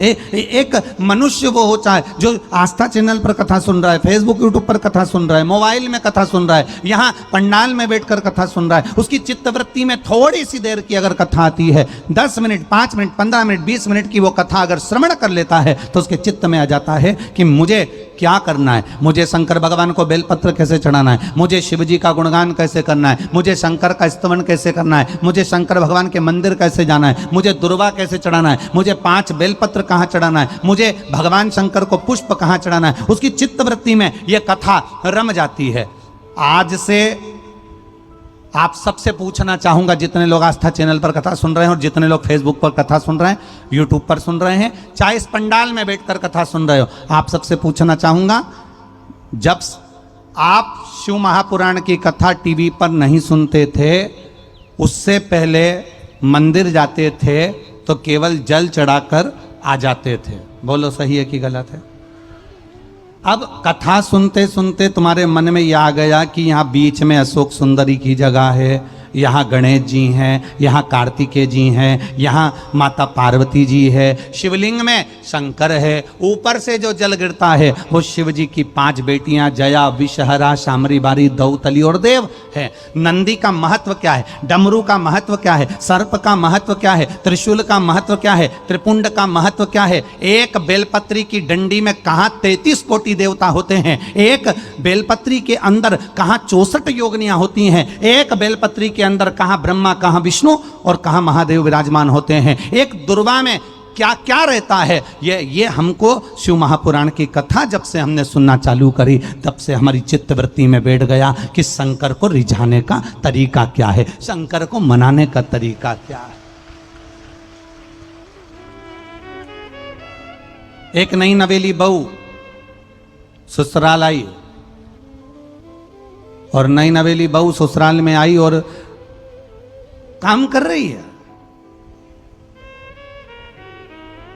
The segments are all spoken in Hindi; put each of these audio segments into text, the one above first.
एक मनुष्य वो हो, चाहे जो आस्था चैनल पर कथा सुन रहा है, फेसबुक यूट्यूब पर कथा सुन रहा है, मोबाइल में कथा सुन रहा है, यहाँ पंडाल में बैठकर कथा सुन रहा है, उसकी चित्तवृत्ति में थोड़ी सी देर की अगर कथा आती है, 10 मिनट 5 मिनट 15 मिनट 20 मिनट की वो कथा अगर श्रवण कर लेता है तो उसके चित्त में आ जाता है कि मुझे क्या करना है, मुझे शंकर भगवान को बेलपत्र कैसे चढ़ाना है, मुझे शिव जी का गुणगान कैसे करना है, मुझे शंकर का स्तवन कैसे करना है, मुझे शंकर भगवान के मंदिर कैसे जाना है, मुझे दुर्वा कैसे चढ़ाना है, मुझे 5 बेलपत्र कहाँ चढ़ाना है, मुझे भगवान शंकर को पुष्प कहाँ चढ़ाना है। उसकी चित्तवृत्ति में यह कथा रम जाती है। आज से आप सबसे पूछना चाहूंगा, जितने लोग आस्था चैनल पर कथा सुन रहे हैं और जितने लोग फेसबुक पर कथा सुन रहे हैं, यूट्यूब पर सुन रहे हैं, चाहे इस पंडाल में बैठकर कथा सुन रहे हो, आप सबसे पूछना चाहूंगा, जब आप शिव महापुराण की कथा टीवी पर नहीं सुनते थे, उससे पहले मंदिर जाते थे तो केवल जल चढ़ाकर आ जाते थे। बोलो सही है कि गलत है? अब कथा सुनते सुनते तुम्हारे मन में यह आ गया कि यहाँ बीच में अशोक सुंदरी की जगह है, यहाँ गणेश जी हैं, यहाँ कार्तिकेय जी हैं, यहाँ माता पार्वती जी है, शिवलिंग में शंकर है, ऊपर से जो जल गिरता है वो शिव जी की 5 बेटियां जया, विषहरा, शामरी बारी, दौतली और देव है। नंदी का महत्व क्या है, डमरू का महत्व क्या है, सर्प का महत्व क्या है, त्रिशूल का महत्व क्या है, त्रिपुंड का महत्व क्या है। एक बेलपत्री की डंडी में कहाँ 33 कोटि देवता होते हैं, एक बेलपत्री के अंदर कहाँ 64 योगनियां होती हैं, एक बेलपत्री के अंदर कहाँ ब्रह्मा, कहाँ विष्णु और कहाँ महादेव विराजमान होते हैं, एक दुर्वा में क्या क्या रहता है। ये हमको शिव महापुराण की कथा जब से हमने सुनना चालू करी, तब से हमारी चित्तवृत्ति में बैठ गया कि शंकर को रिझाने का तरीका क्या है, शंकर को मनाने का तरीका क्या है। एक नई नवेली बहू ससुराल आई और नई नवेली बहू ससुराल में आई और काम कर रही है।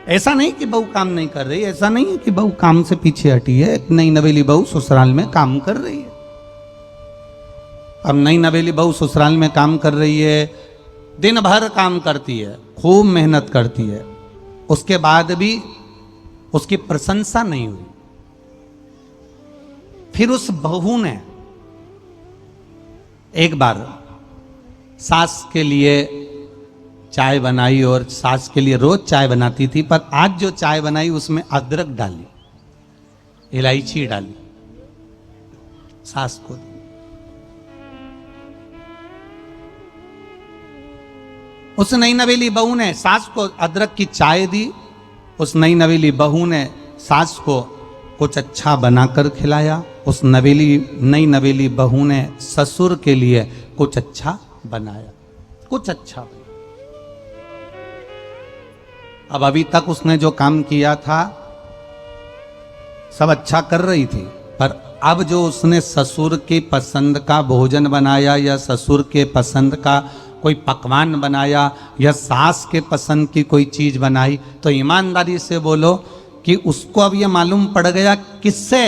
ऐसा नहीं कि बहू काम नहीं कर रही, ऐसा नहीं है कि बहू काम से पीछे हटी है। एक नई नवेली बहू ससुराल में काम कर रही है। अब नई नवेली बहू ससुराल में काम कर रही है, दिन भर काम करती है, खूब मेहनत करती है, उसके बाद भी उसकी प्रशंसा नहीं हुई। फिर उस बहू ने एक बार सास के लिए चाय बनाई और सास के लिए रोज चाय बनाती थी, पर आज जो चाय बनाई उसमें अदरक डाली, इलायची डाली, सास को दी। उस नई नवेली बहू ने सास को अदरक की चाय दी। उस नई नवेली बहू ने सास को कुछ अच्छा बनाकर खिलाया। उस नई नवेली बहू ने ससुर के लिए कुछ अच्छा बनाया, कुछ अच्छा बनाया। अब अभी तक उसने जो काम किया था सब अच्छा कर रही थी, पर अब जो उसने ससुर की पसंद का भोजन बनाया या ससुर के पसंद का कोई पकवान बनाया या सास के पसंद की कोई चीज बनाई, तो ईमानदारी से बोलो कि उसको अब ये मालूम पड़ गया। किससे?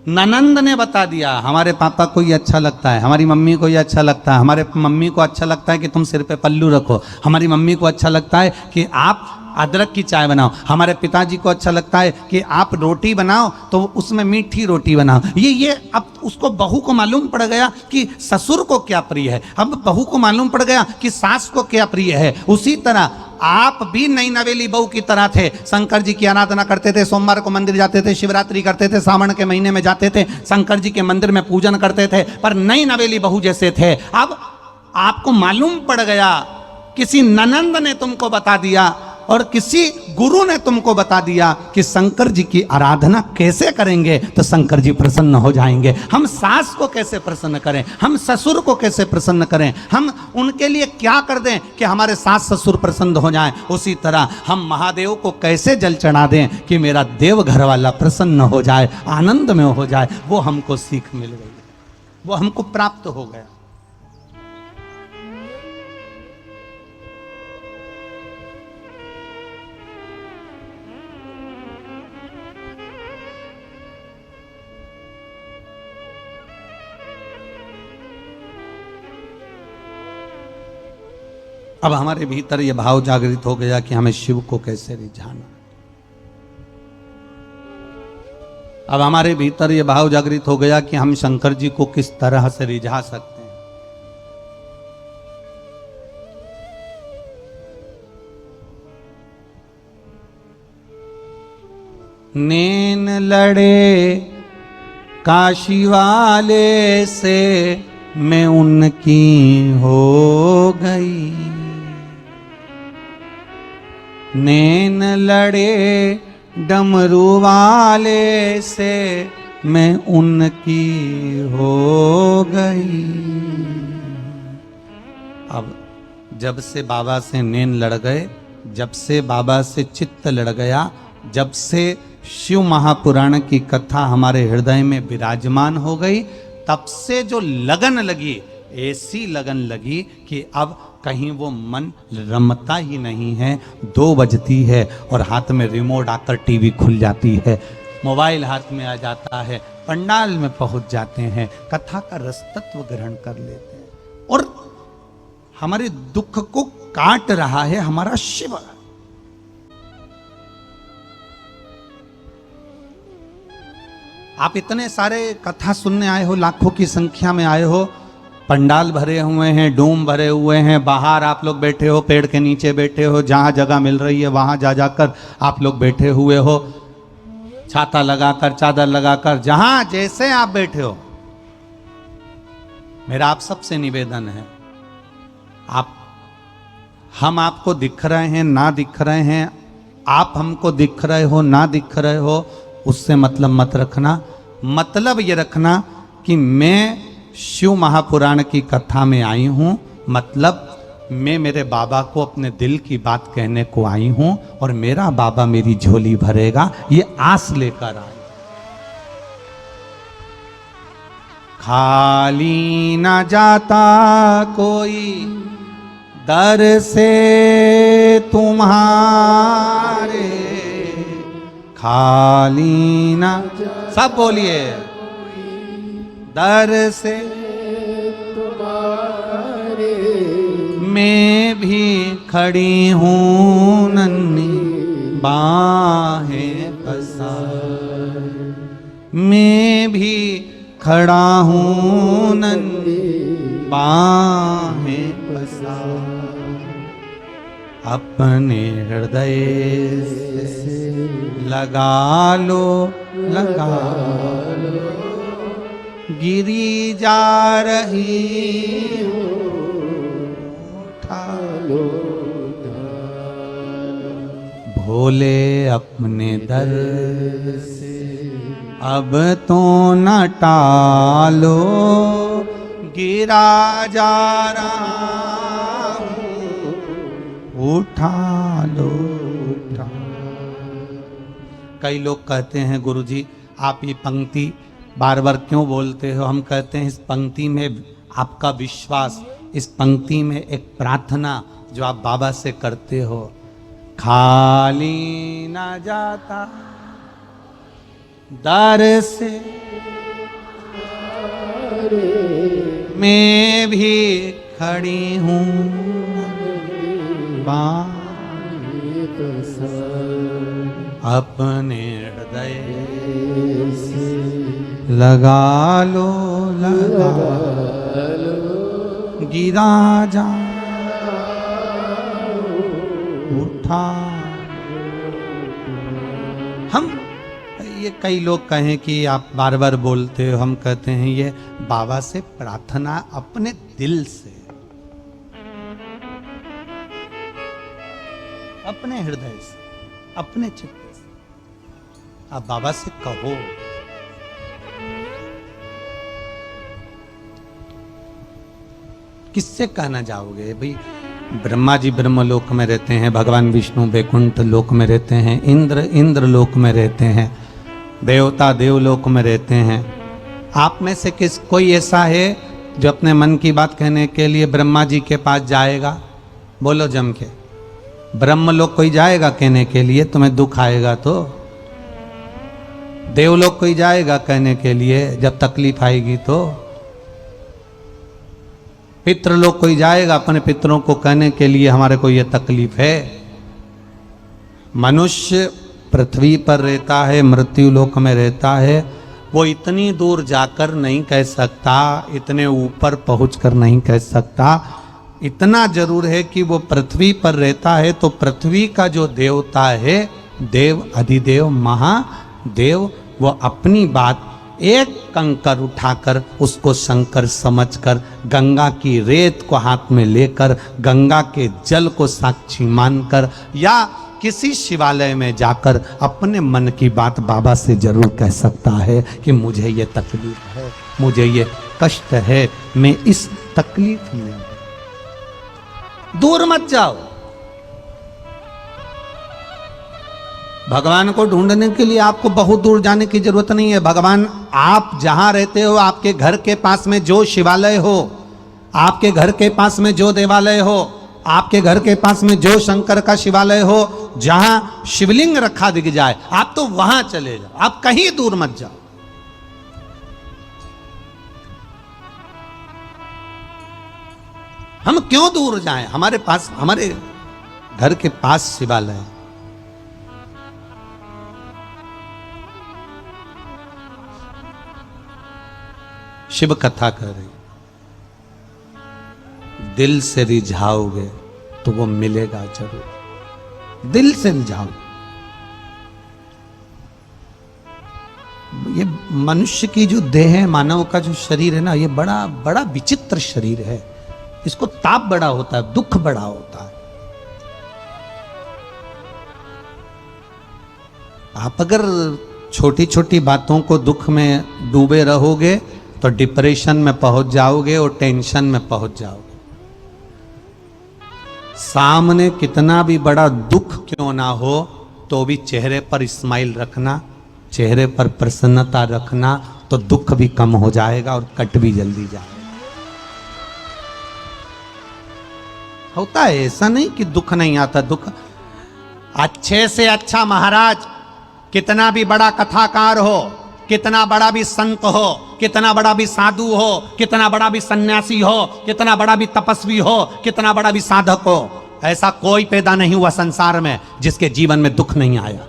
ननंद ने बता दिया, हमारे पापा को ये अच्छा लगता है, हमारी मम्मी को ये अच्छा लगता है, हमारे मम्मी को अच्छा लगता है कि तुम सिर पे पल्लू रखो, हमारी मम्मी को अच्छा लगता है कि आप अदरक की चाय बनाओ, हमारे पिताजी को अच्छा लगता है कि आप रोटी बनाओ तो उसमें मीठी रोटी बनाओ। ये अब उसको बहू को मालूम पड़ गया कि ससुर को क्या प्रिय है, अब बहू को मालूम पड़ गया कि सास को क्या प्रिय है। उसी तरह आप भी नई नवेली बहू की तरह थे, शंकर जी की आराधना करते थे, सोमवार को मंदिर जाते थे, शिवरात्रि करते थे, सावन के महीने में जाते थे, शंकर जी के मंदिर में पूजन करते थे, पर नई नवेली बहू जैसे थे। अब आपको मालूम पड़ गया, किसी ननंद ने तुमको बता दिया और किसी गुरु ने तुमको बता दिया कि शंकर जी की आराधना कैसे करेंगे तो शंकर जी प्रसन्न हो जाएंगे। हम सास को कैसे प्रसन्न करें, हम ससुर को कैसे प्रसन्न करें, हम उनके लिए क्या कर दें कि हमारे सास ससुर प्रसन्न हो जाएं। उसी तरह हम महादेव को कैसे जल चढ़ा दें कि मेरा देव घर वाला प्रसन्न हो जाए, आनंद में हो जाए। वो हमको सीख मिल गई, वो हमको प्राप्त हो गया। अब हमारे भीतर ये भाव जागृत हो गया कि हमें शिव को कैसे रिझाना। अब हमारे भीतर ये भाव जागृत हो गया कि हम शंकर जी को किस तरह से रिझा सकते हैं। नैन लड़े काशी वाले से मैं उनकी हो गई, नैन लड़े डमरू वाले से मैं उनकी हो गई। अब जब से बाबा से नैन लड़ गए, जब से बाबा से चित्त लड़ गया, जब से शिव महापुराण की कथा हमारे हृदय में विराजमान हो गई, तब से जो लगन लगी, ऐसी लगन लगी कि अब कहीं वो मन रमता ही नहीं है। 2 बजती है और हाथ में रिमोट आकर टीवी खुल जाती है, मोबाइल हाथ में आ जाता है, पंडाल में पहुंच जाते हैं, कथा का रस तत्व ग्रहण कर लेते हैं और हमारे दुख को काट रहा है हमारा शिव। आप इतने सारे कथा सुनने आए हो, लाखों की संख्या में आए हो, पंडाल भरे हुए हैं, डूम भरे हुए हैं, बाहर आप लोग बैठे हो, पेड़ के नीचे बैठे हो, जहां जगह मिल रही है वहां जा जाकर आप लोग बैठे हुए हो, छाता लगाकर, चादर लगाकर, जहां जैसे आप बैठे हो। मेरा आप सबसे निवेदन है, हम आपको दिख रहे हैं ना दिख रहे हैं, आप हमको दिख रहे हो ना दिख रहे हो, उससे मतलब मत रखना। मतलब ये रखना कि मैं शिव महापुराण की कथा में आई हूं, मतलब मैं मेरे बाबा को अपने दिल की बात कहने को आई हूं और मेरा बाबा मेरी झोली भरेगा, ये आस लेकर आई। खाली ना जाता कोई दर से तुम्हारे, खाली ना, सब बोलिए, दर से तुम्हारे मैं भी खड़ी हूँ नन्ही बाहें पसार, मैं भी खड़ा हूँ नन्ही बाहें पसार, अपने हृदय से लगा लो, लगा लो, गिरी जा रही हो, उठा लो, भोले अपने दर से अब तो न टालो, गिरा जा रहा हूँ, उठा लो, उठा। कई लोग कहते हैं गुरुजी आप ये पंक्ति बार बार क्यों बोलते हो? हम कहते हैं इस पंक्ति में आपका विश्वास, इस पंक्ति में एक प्रार्थना जो आप बाबा से करते हो, खाली ना जाता दर से मैं भी खड़ी हूँ अपने हृदय से लगा लो, लगा लो, गिरा जा, उठा। हम ये कई लोग कहें कि आप बार बार बोलते हो, हम कहते हैं ये बाबा से प्रार्थना अपने दिल से, अपने हृदय से, अपने चित्त से आप बाबा से कहो। किससे कहना जाओगे भाई? ब्रह्मा जी ब्रह्मलोक में रहते हैं, भगवान विष्णु वैकुंठ लोक में रहते हैं, इंद्र लोक में रहते हैं, देवता देवलोक में रहते हैं। आप में से कोई ऐसा है जो अपने मन की बात कहने के लिए ब्रह्मा जी के पास जाएगा? बोलो जम के। ब्रह्मलोक कोई जाएगा कहने के लिए? तुम्हें दुख आएगा तो। देवलोक कोई जाएगा कहने के लिए जब तकलीफ आएगी तो? पितृलोक कोई जाएगा अपने पितरों को कहने के लिए हमारे को ये तकलीफ है। मनुष्य पृथ्वी पर रहता है, मृत्यु लोक में रहता है, वो इतनी दूर जाकर नहीं कह सकता, इतने ऊपर पहुंचकर नहीं कह सकता। इतना जरूर है कि वो पृथ्वी पर रहता है तो पृथ्वी का जो देवता है, देव अधिदेव महादेव, वो अपनी बात एक कंकर उठाकर उसको शंकर समझकर गंगा की रेत को हाथ में लेकर गंगा के जल को साक्षी मानकर या किसी शिवालय में जाकर अपने मन की बात बाबा से जरूर कह सकता है कि मुझे ये तकलीफ है, मुझे ये कष्ट है, मैं इस तकलीफ में हूं। दूर मत जाओ। भगवान को ढूंढने के लिए आपको बहुत दूर जाने की जरूरत नहीं है। भगवान आप जहां रहते हो, आपके घर के पास में जो शिवालय हो, आपके घर के पास में जो देवालय हो, आपके घर के पास में जो शंकर का शिवालय हो, जहां शिवलिंग रखा दिख जाए, आप तो वहां चले जाओ, आप कहीं दूर मत जाओ। हम क्यों दूर जाएं? हमारे पास, हमारे घर के पास शिवालय है। शिव कथा कर रही, दिल से रिझाओगे तो वो मिलेगा जरूर। दिल से रिझाओ। ये मनुष्य की जो देह है, मानव का जो शरीर है ना, ये बड़ा बड़ा विचित्र शरीर है। इसको ताप बड़ा होता है, दुख बड़ा होता है। आप अगर छोटी छोटी बातों को दुख में डूबे रहोगे तो डिप्रेशन में पहुंच जाओगे और टेंशन में पहुंच जाओगे। सामने कितना भी बड़ा दुख क्यों ना हो तो भी चेहरे पर स्माइल रखना, चेहरे पर प्रसन्नता रखना, तो दुख भी कम हो जाएगा और कट भी जल्दी जाएगा। होता है ऐसा नहीं कि दुख नहीं आता, दुख अच्छे से अच्छा महाराज कितना भी बड़ा कथाकार हो, कितना बड़ा भी संत हो, कितना बड़ा भी साधु हो, कितना बड़ा भी सन्यासी हो, कितना बड़ा भी तपस्वी हो, कितना बड़ा भी साधक हो, ऐसा कोई पैदा नहीं हुआ संसार में जिसके जीवन में दुख नहीं आया।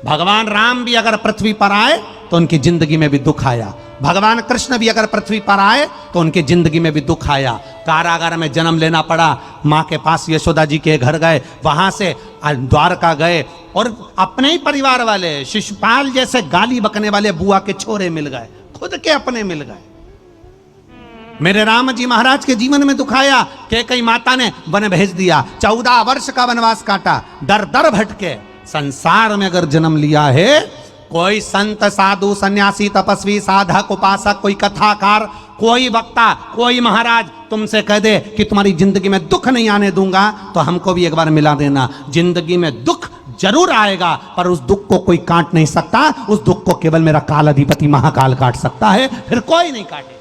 भगवान राम भी अगर पृथ्वी पर आए तो उनकी जिंदगी में भी दुख आया। भगवान कृष्ण भी अगर पृथ्वी पर आए तो उनकी जिंदगी में भी दुख आया। कारागार में जन्म लेना पड़ा, माँ के पास यशोदा जी के घर गए, वहां से द्वारका गए और अपने ही परिवार वाले शिशुपाल जैसे गाली बकने वाले बुआ के छोरे मिल गए, खुद के अपने मिल गए। मेरे राम जी महाराज के जीवन में दुख आया कि कई माता ने वन भेज दिया, 14 वर्ष का वनवास काटा, दर दर भटके। संसार में अगर जन्म लिया है, कोई संत साधु सन्यासी तपस्वी साधक उपासक, कोई कथाकार, कोई वक्ता, कोई महाराज तुमसे कह दे कि तुम्हारी जिंदगी में दुख नहीं आने दूंगा, तो हमको भी एक बार मिला देना। जिंदगी में दुख जरूर आएगा, पर उस दुख को कोई काट नहीं सकता। उस दुख को केवल मेरा काल अधिपति महाकाल काट सकता है, फिर कोई नहीं काटे।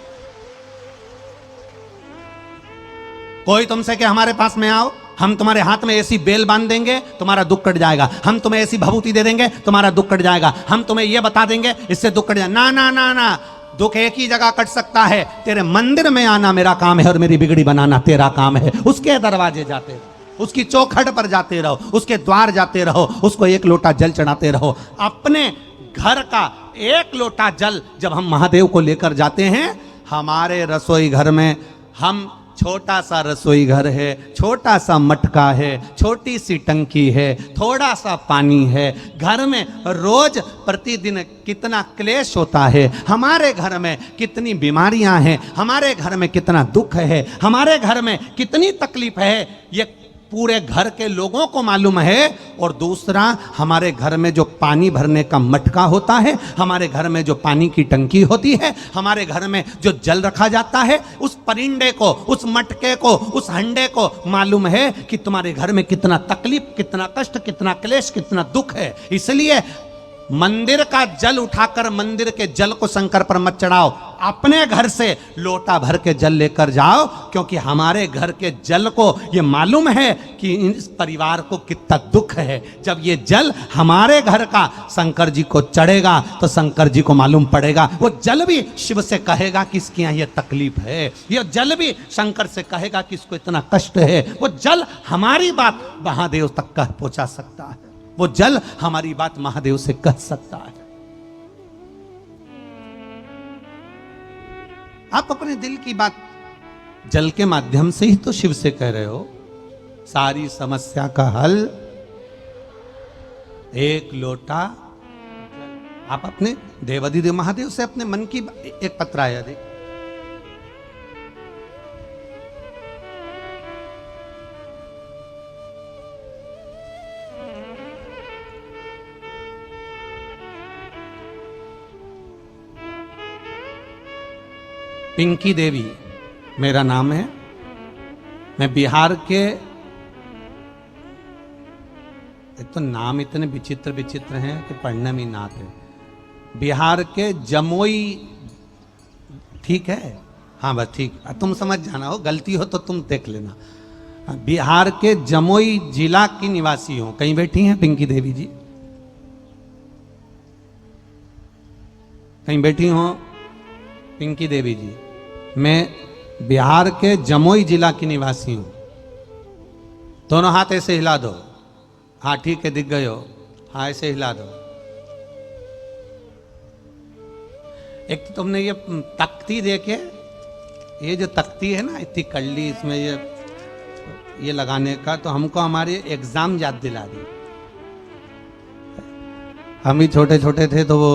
कोई तुमसे कि हमारे पास में आओ, हम तुम्हारे हाथ में ऐसी बेल बांध देंगे तुम्हारा दुख कट जाएगा, हम तुम्हें ऐसी भभूति दे देंगे तुम्हारा दुख कट जाएगा, हम तुम्हें यह बता देंगे इससे दुख कट जाएगा। ना ना ना ना, दुख एक ही जगह कट सकता है, तेरे मंदिर में आना मेरा काम है और मेरी बिगड़ी बनाना तेरा काम है। उसके दरवाजे जाते रहो, उसकी चौखट पर जाते रहो, उसके द्वार जाते रहो, उसको एक लोटा जल चढ़ाते रहो। अपने घर का एक लोटा जल जब हम महादेव को लेकर जाते हैं, हमारे रसोई घर में हम छोटा सा रसोई घर है, छोटा सा मटका है, छोटी सी टंकी है, थोड़ा सा पानी है। घर में रोज प्रतिदिन कितना क्लेश होता है, हमारे घर में कितनी बीमारियां हैं, हमारे घर में कितना दुख है, हमारे घर में कितनी तकलीफ है, ये पूरे घर के लोगों को मालूम है। और दूसरा, हमारे घर में जो पानी भरने का मटका होता है, हमारे घर में जो पानी की टंकी होती है, हमारे घर में जो जल रखा जाता है, उस परिंदे को, उस मटके को, उस हंडे को मालूम है कि तुम्हारे घर में कितना तकलीफ, कितना कष्ट, कितना क्लेश, कितना दुख है। इसलिए मंदिर का जल उठाकर मंदिर के जल को शंकर पर मत चढ़ाओ, अपने घर से लोटा भर के जल लेकर जाओ, क्योंकि हमारे घर के जल को ये मालूम है कि इस परिवार को कितना दुख है। जब ये जल हमारे घर का शंकर जी को चढ़ेगा तो शंकर जी को मालूम पड़ेगा। वो जल भी शिव से कहेगा कि इसकी यहाँ ये तकलीफ है, ये जल भी शंकर से कहेगा कि इसको इतना कष्ट है। वो जल हमारी बात महादेव तक कह पहुंचा सकता है, वो जल हमारी बात महादेव से कह सकता है। आप अपने दिल की बात जल के माध्यम से ही तो शिव से कह रहे हो। सारी समस्या का हल एक लोटा। आप अपने देवाधिदेव महादेव से अपने मन की एक पत्र आया देख, पिंकी देवी मेरा नाम है। मैं बिहार के, एक तो नाम इतने विचित्र विचित्र हैं कि पढ़ने में ना आते। बिहार के जमुई, ठीक है, हाँ बस ठीक, तुम समझ जाना, हो गलती हो तो तुम देख लेना। बिहार के जमुई जिला की निवासी हूं। कहीं बैठी हैं पिंकी देवी जी? कहीं बैठी हो पिंकी देवी जी? मैं बिहार के जमुई जिला की निवासी हूं। दोनों हाथ ऐसे हिला दो। हाँ ठीक है, दिख गए हो। हाँ ऐसे हिला दो। एक तो तुमने ये तख्ती देखे, ये जो तख्ती है ना इतनी कल्ली, इसमें ये लगाने का, तो हमको हमारे एग्जाम याद दिला दी। हम भी छोटे छोटे थे तो वो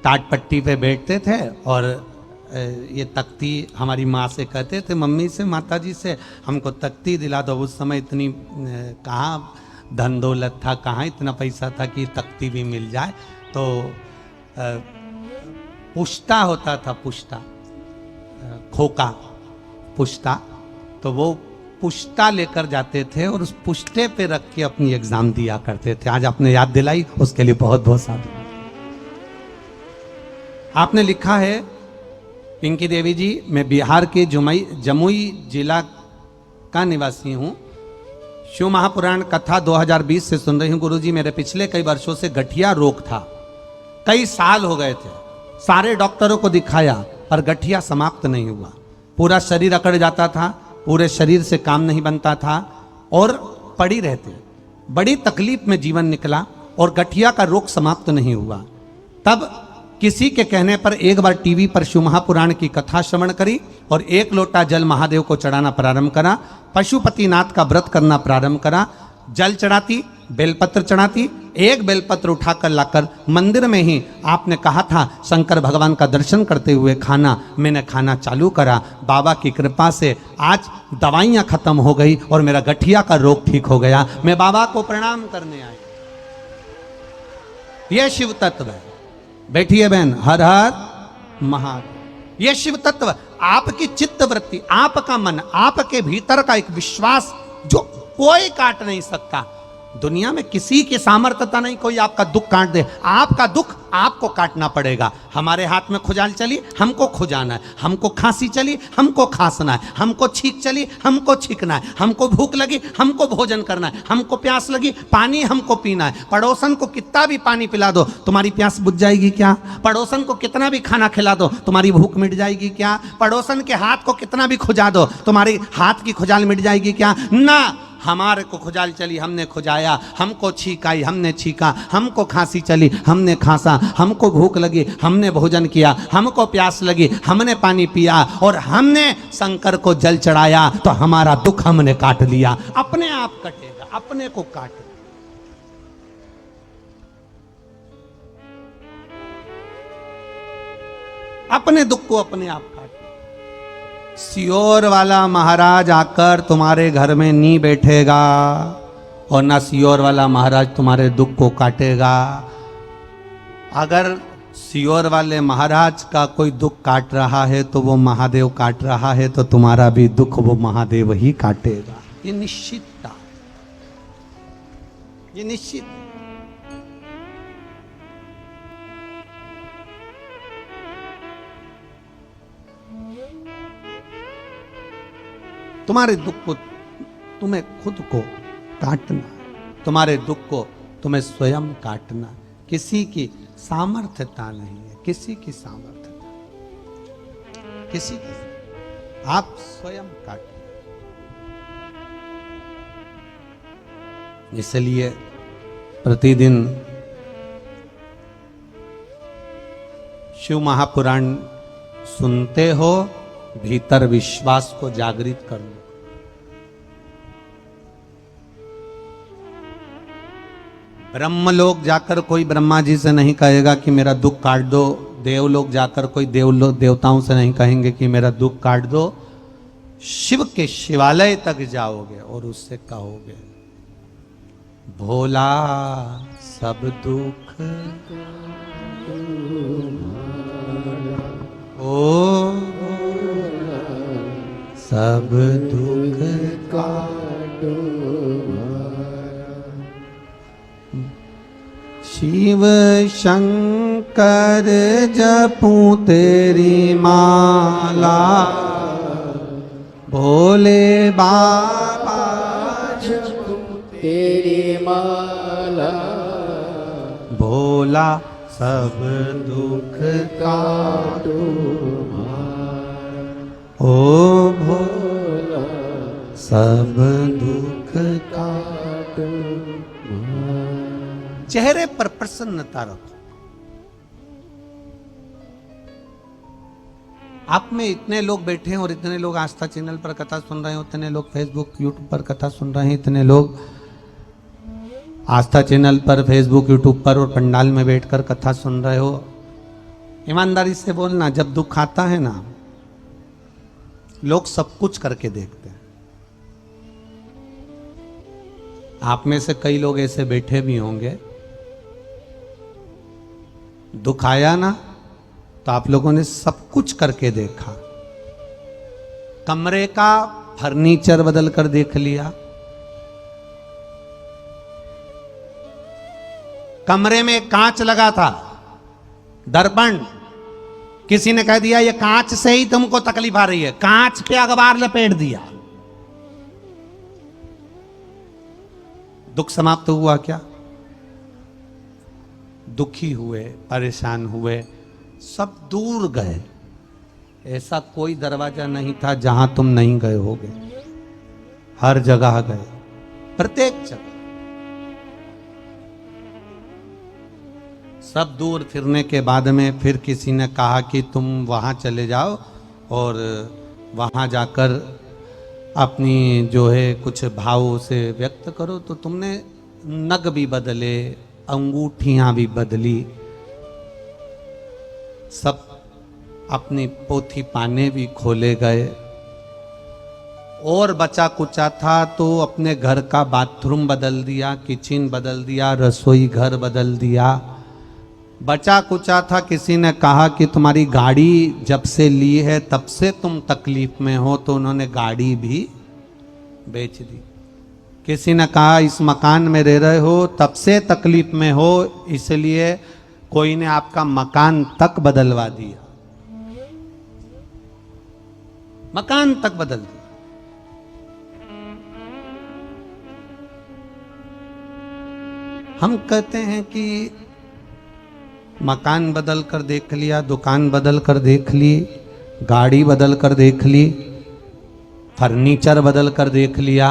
टाट पट्टी पे बैठते थे और ये तख्ती हमारी माँ से कहते थे, मम्मी से, माता जी से, हमको तख्ती दिला दो। उस समय इतनी कहाँ धन दौलत था, कहाँ इतना पैसा था कि तख्ती भी मिल जाए। तो पुश्ता होता था, पुश्ता, खोका पुश्ता, तो वो पुश्ता लेकर जाते थे और उस पुश्ते पे रख के अपनी एग्जाम दिया करते थे। आज आपने याद दिलाई, उसके लिए बहुत बहुत साधुवाद। आपने लिखा है पिंकी देवी जी, मैं बिहार के जमुई जिला का निवासी हूं। शिव महापुराण कथा 2020 से सुन रही हूं। गुरुजी, मेरे पिछले कई वर्षों से गठिया रोग था, कई साल हो गए थे, सारे डॉक्टरों को दिखाया पर गठिया समाप्त नहीं हुआ। पूरा शरीर अकड़ जाता था, पूरे शरीर से काम नहीं बनता था और पड़ी रहते। बड़ी तकलीफ में जीवन निकला और गठिया का रोग समाप्त नहीं हुआ। तब किसी के कहने पर एक बार टीवी पर शिव महापुराण की कथा श्रवण करी और एक लोटा जल महादेव को चढ़ाना प्रारंभ करा। पशुपतिनाथ का व्रत करना प्रारंभ करा। जल चढ़ाती, बेलपत्र चढ़ाती, एक बेलपत्र उठाकर लाकर मंदिर में ही आपने कहा था शंकर भगवान का दर्शन करते हुए खाना। मैंने खाना चालू करा। बाबा की कृपा से आज दवाइयां खत्म हो गई और मेरा गठिया का रोग ठीक हो गया। मैं बाबा को प्रणाम करने आया। यह शिव तत्व है। बैठिए बहन, हर हर महादेव। यह शिव तत्व आपकी चित्त वृत्ति, आपका मन, आपके भीतर का एक विश्वास जो कोई काट नहीं सकता। दुनिया में किसी की सामर्थ्यता नहीं कोई आपका दुख काट दे। आपका दुख आपको काटना पड़ेगा। हमारे हाथ में खुजाल चली, हमको खुजाना है। हमको खांसी चली, हमको खांसना है। हमको छींक चली, हमको छींकना है। हमको भूख लगी, हमको भोजन करना है। हमको प्यास लगी, पानी हमको पीना है। पड़ोसन को कितना भी पानी पिला दो, तुम्हारी प्यास बुझ जाएगी क्या? पड़ोसन को कितना भी खाना खिला दो, तुम्हारी भूख मिट जाएगी क्या? पड़ोसन के हाथ को कितना भी खुजा दो, तुम्हारी हाथ की खुजाल मिट जाएगी क्या? ना, हमारे को खुजाल चली, हमने खुजाया। हमको छींक आई, हमने छींका। हमको खांसी चली, हमने खांसा। हमको भूख लगी, हमने भोजन किया। हमको प्यास लगी, हमने पानी पिया और हमने शंकर को जल चढ़ाया। तो हमारा दुख हमने काट लिया। अपने आप कटेगा, अपने को काटे। अपने दुख को अपने आप काटे। सियोर वाला महाराज आकर तुम्हारे घर में नहीं बैठेगा और ना सियोर वाला महाराज तुम्हारे दुख को काटेगा। अगर सियोर वाले महाराज का कोई दुख काट रहा है तो वो महादेव काट रहा है, तो तुम्हारा भी दुख वो महादेव ही काटेगा। ये निश्चितता, ये निश्चित। तुम्हारे दुख को तुम्हें खुद को काटना, तुम्हारे दुख को तुम्हें स्वयं काटना। किसी की सामर्थ्यता नहीं है, किसी की सामर्थ्यता, किसी की, आप स्वयं काटें। इसलिए प्रतिदिन शिव महापुराण सुनते हो, भीतर विश्वास को जागृत कर लो। ब्रह्मलोक जाकर कोई ब्रह्मा जी से नहीं कहेगा कि मेरा दुख काट दो, देवलोक जाकर कोई देवताओं से नहीं कहेंगे कि मेरा दुख काट दो। शिव के शिवालय तक जाओगे और उससे कहोगे, भोला सब दुख ओ सब दुख काटो, शिव शंकर जपूं तेरी माला, भोले बाबा जपूं तेरी माला, भोला सब दुख काटो ओ भोला सब दुख काटो। चेहरे पर प्रसन्नता रखो। आप में इतने लोग बैठे हैं और इतने लोग आस्था चैनल पर कथा सुन रहे हैं, उतने लोग फेसबुक यूट्यूब पर कथा सुन रहे हैं, इतने लोग आस्था चैनल पर फेसबुक यूट्यूब पर और पंडाल में बैठकर कथा सुन रहे हो। ईमानदारी से बोलना, जब दुख आता है ना, लोग सब कुछ करके देखते हैं। आप में से कई लोग ऐसे बैठे भी होंगे, दुख आया ना तो आप लोगों ने सब कुछ करके देखा। कमरे का फर्नीचर बदल कर देख लिया, कमरे में कांच लगा था, दर्पण, किसी ने कह दिया ये कांच से ही तुमको तकलीफ आ रही है, कांच पे अखबार लपेट दिया। दुख समाप्त हुआ क्या? दुखी हुए, परेशान हुए, सब दूर गए। ऐसा कोई दरवाजा नहीं था जहां तुम नहीं गए होगे, हर जगह गए, प्रत्येक जगह। सब दूर फिरने के बाद में फिर किसी ने कहा कि तुम वहां चले जाओ और वहां जाकर अपनी जो है कुछ भाव से व्यक्त करो। तो तुमने नग भी बदले, अंगूठियां भी बदली, सब अपनी पोथी पाने भी खोले गए, और बचा कुचा था तो अपने घर का बाथरूम बदल दिया, किचन बदल दिया, रसोई घर बदल दिया। बचा कुचा था, किसी ने कहा कि तुम्हारी गाड़ी जब से ली है तब से तुम तकलीफ में हो, तो उन्होंने गाड़ी भी बेच दी। किसी ने कहा इस मकान में रह रहे हो तब से तकलीफ में हो, इसलिए कोई ने आपका मकान तक बदलवा दिया, मकान तक बदल दिया। हम कहते हैं कि मकान बदल कर देख लिया, दुकान बदल कर देख ली, गाड़ी बदल कर देख ली, फर्नीचर बदल कर देख लिया,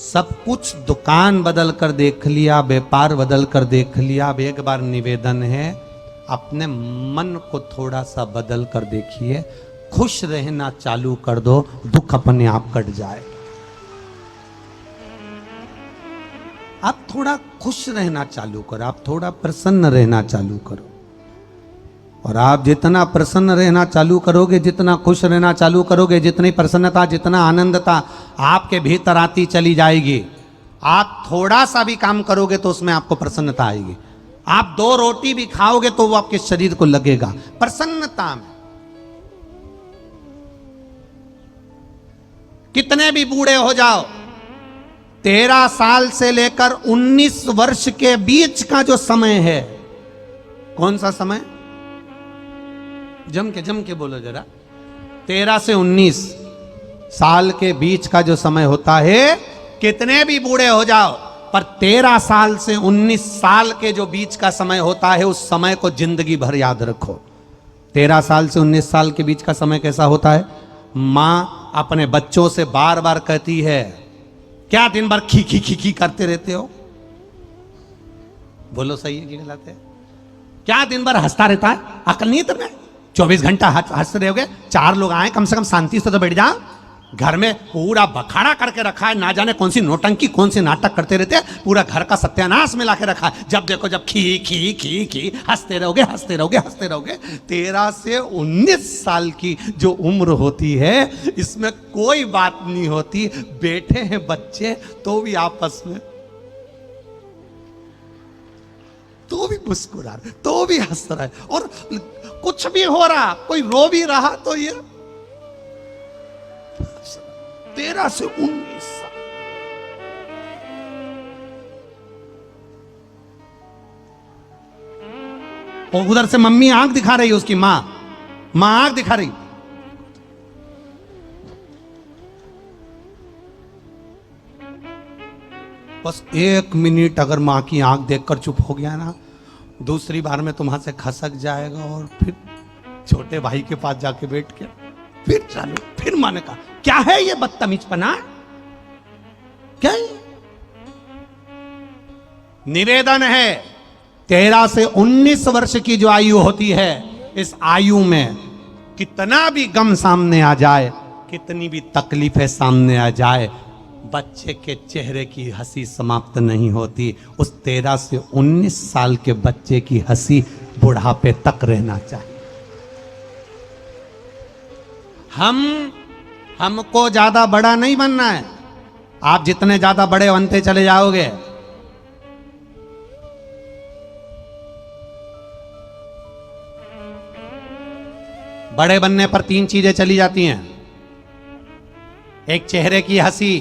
सब कुछ दुकान बदल कर देख लिया, व्यापार बदल कर देख लिया। अब एक बार निवेदन है, अपने मन को थोड़ा सा बदल कर देखिए, खुश रहना चालू कर दो, दुख अपने आप कट जाए। आप थोड़ा खुश रहना चालू करो, आप थोड़ा प्रसन्न रहना चालू करो, और आप जितना प्रसन्न रहना चालू करोगे, जितना खुश रहना चालू करोगे, जितनी प्रसन्नता, जितना आनंदता आपके भीतर आती चली जाएगी। आप थोड़ा सा भी काम करोगे तो उसमें आपको प्रसन्नता आएगी। आप 2 रोटी भी खाओगे तो वो आपके शरीर को लगेगा प्रसन्नता में। कितने भी बूढ़े हो जाओ, 13 साल से लेकर 19 वर्ष के बीच का जो समय है, कौन सा समय? जम के बोलो जरा। 13 से 19, साल के बीच का जो समय होता है, कितने भी बूढ़े हो जाओ, पर 13 साल से 19 साल के जो बीच का समय होता है, उस समय को जिंदगी भर याद रखो। 13 साल से 19 साल के बीच का समय कैसा होता है? मां अपने बच्चों से बार बार कहती है, क्या दिन भर खी खी खी खी करते रहते हो? बोलो सही है कि गलत है? क्या दिन भर हंसता रहता है? अकल नहीं है तुम्हें? 24 घंटा हंसते रहोगे? 4 लोग आए, कम से कम शांति से तो बैठ जाओ। घर में पूरा बखाड़ा करके रखा है, ना जाने कौन सी नोटंकी, कौन सी नाटक करते रहते हैं, पूरा घर का सत्यानाश मिला के रखा है। जब देखो जब खी खी खी खी हंसते रहोगे, हंसते रहोगे, हंसते रहोगे। 13 से 19 साल की जो उम्र होती है, इसमें कोई बात नहीं होती। बैठे हैं बच्चे तो भी आपस में, तो भी मुस्कुरा रहे, तो भी हंस रहा है, और कुछ भी हो रहा, कोई रो भी रहा तो ये 13 से 19 साल। और उधर से मम्मी आंख दिखा रही है, उसकी मां आंख दिखा रही। बस 1 मिनट अगर मां की आंख देखकर चुप हो गया ना, दूसरी बार में तुम्हां से खसक जाएगा, और फिर छोटे भाई के पास जाके बैठ के फिर चालू। फिर मां ने कहा, क्या है ये बदतमीजपना? क्या है? निवेदन है, 13 से 19 वर्ष की जो आयु होती है, इस आयु में कितना भी गम सामने आ जाए, कितनी भी तकलीफें सामने आ जाए, बच्चे के चेहरे की हंसी समाप्त नहीं होती। उस 13 से 19 साल के बच्चे की हंसी बुढ़ापे तक रहना चाहिए। हमको ज्यादा बड़ा नहीं बनना है। आप जितने ज्यादा बड़े बनते चले जाओगे, बड़े बनने पर 3 चीजें चली जाती हैं। एक चेहरे की हंसी,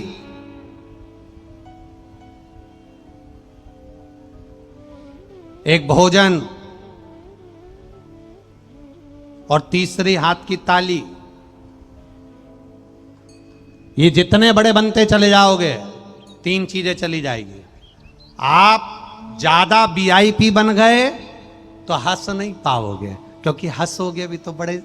एक भोजन, और तीसरी हाथ की ताली। ये जितने बड़े बनते चले जाओगे, 3 चीजें चली जाएगी। आप ज्यादा वीआईपी बन गए तो हंस नहीं पाओगे, क्योंकि हंसोगे भी तो बड़े,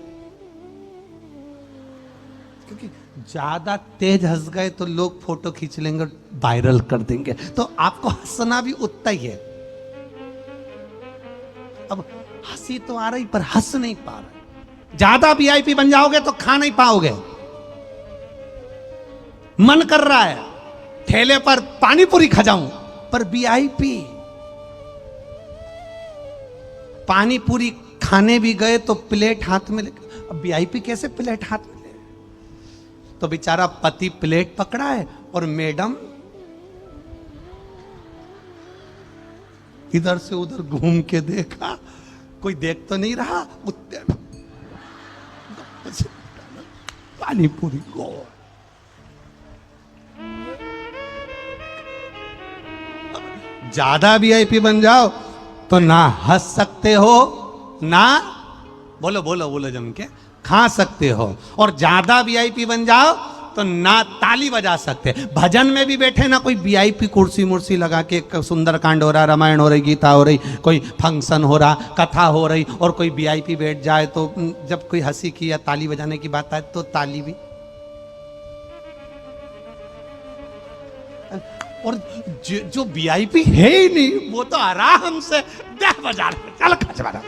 क्योंकि ज्यादा तेज हंस गए तो लोग फोटो खींच लेंगे, वायरल कर देंगे। तो आपको हंसना भी उतना ही है। अब हंसी तो आ रही पर हंस नहीं पा रहे। ज्यादा वीआईपी बन जाओगे तो खा नहीं पाओगे। मन कर रहा है ठेले पर पानी पूरी खा जाऊं, पर वीआईपी, पानी पूरी खाने भी गए तो प्लेट हाथ में लेकर, अब वीआईपी कैसे प्लेट हाथ में ले? तो बेचारा पति प्लेट पकड़ा है और मैडम इधर से उधर घूम के देखा, कोई देख तो नहीं रहा, पानी पूरी को। ज्यादा वीआईपी बन जाओ तो ना हंस सकते हो, ना बोलो बोलो बोलो जम के खा सकते हो, और ज्यादा वीआईपी बन जाओ तो ना ताली बजा सकते। भजन में भी बैठे ना कोई वीआईपी कुर्सी मुर्सी लगा के, सुंदर कांड हो रहा, रामायण हो रही, गीता हो रही, कोई फंक्शन हो रहा, कथा हो रही, और कोई वीआईपी बैठ जाए तो जब कोई हंसी की या ताली बजाने की बात आए तो ताली भी। और जो वीआईपी है ही नहीं, वो तो आराम से 10 बजा रहे, चल खच बजा।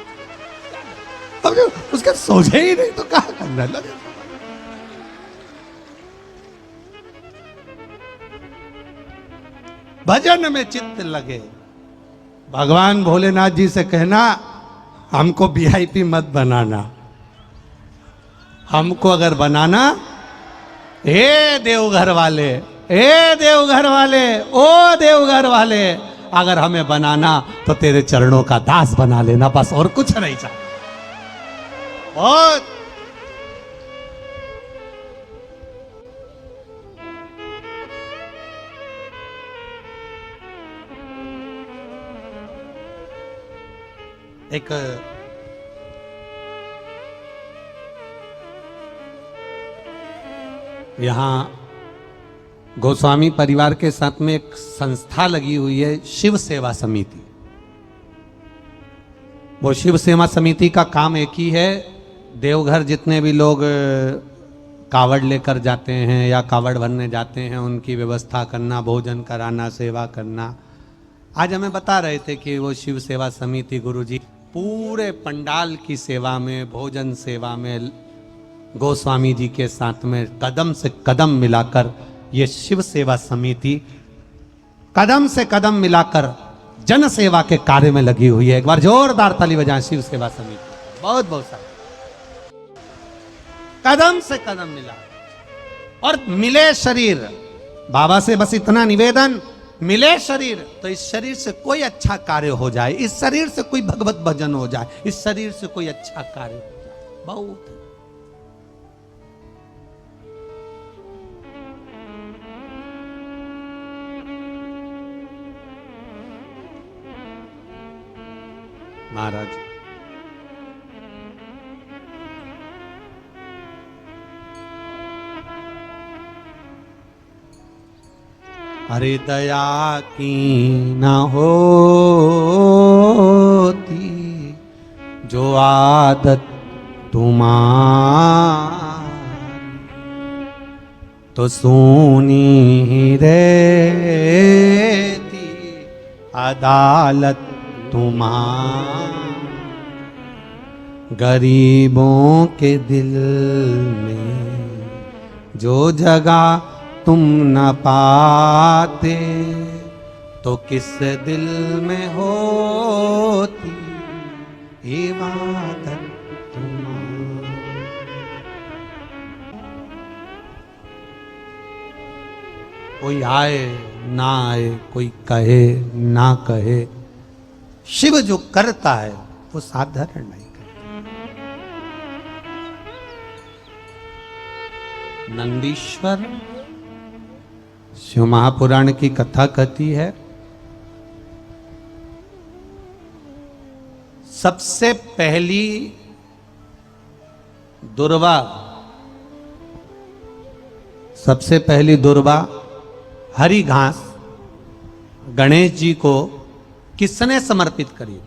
अब जो उसके सोचे ही नहीं तो कहा करना लगे। भजन में चित्त लगे। भगवान भोलेनाथ जी से कहना, हमको वीआईपी मत बनाना। हमको अगर बनाना, हे देवघर वाले, ए देवघर वाले, ओ देवघर वाले, अगर हमें बनाना तो तेरे चरणों का दास बना लेना, बस और कुछ नहीं चाहिए। और एक यहाँ गोस्वामी परिवार के साथ में एक संस्था लगी हुई है, शिव सेवा समिति। वो शिव सेवा समिति का काम एक ही है, देवघर जितने भी लोग कावड़ लेकर जाते हैं या कावड़ भरने जाते हैं उनकी व्यवस्था करना, भोजन कराना, सेवा करना। आज हमें बता रहे थे कि वो शिव सेवा समिति गुरुजी पूरे पंडाल की सेवा में, भोजन सेवा में गोस्वामी जी के साथ में कदम से कदम मिलाकर ये शिव सेवा समिति कदम से कदम मिलाकर जन सेवा के कार्य में लगी हुई है। एक बार जोरदार ताली बजाएं शिव सेवा समिति। बहुत बहुत सारा कदम से कदम मिला और मिले शरीर। बाबा से बस इतना निवेदन, मिले शरीर तो इस शरीर से कोई अच्छा कार्य हो जाए, इस शरीर से कोई भगवत भजन हो जाए, इस शरीर से कोई अच्छा कार्य हो जाए। बहुत महाराज अरे दया की न होती जो आदत तुम्हारी तो सोनी ही रहती अदालत तुम्हारी। गरीबों के दिल में जो जगह तुम न पाते तो किस दिल में होती इबादत तुम्हारी। कोई आए ना आए, कोई कहे ना कहे, शिव जो करता है वो साधारण नहीं करता। नंदीश्वर शिव महापुराण की कथा कहती है सबसे पहली दुर्वा हरी घास गणेश जी को किसने समर्पित करी थी?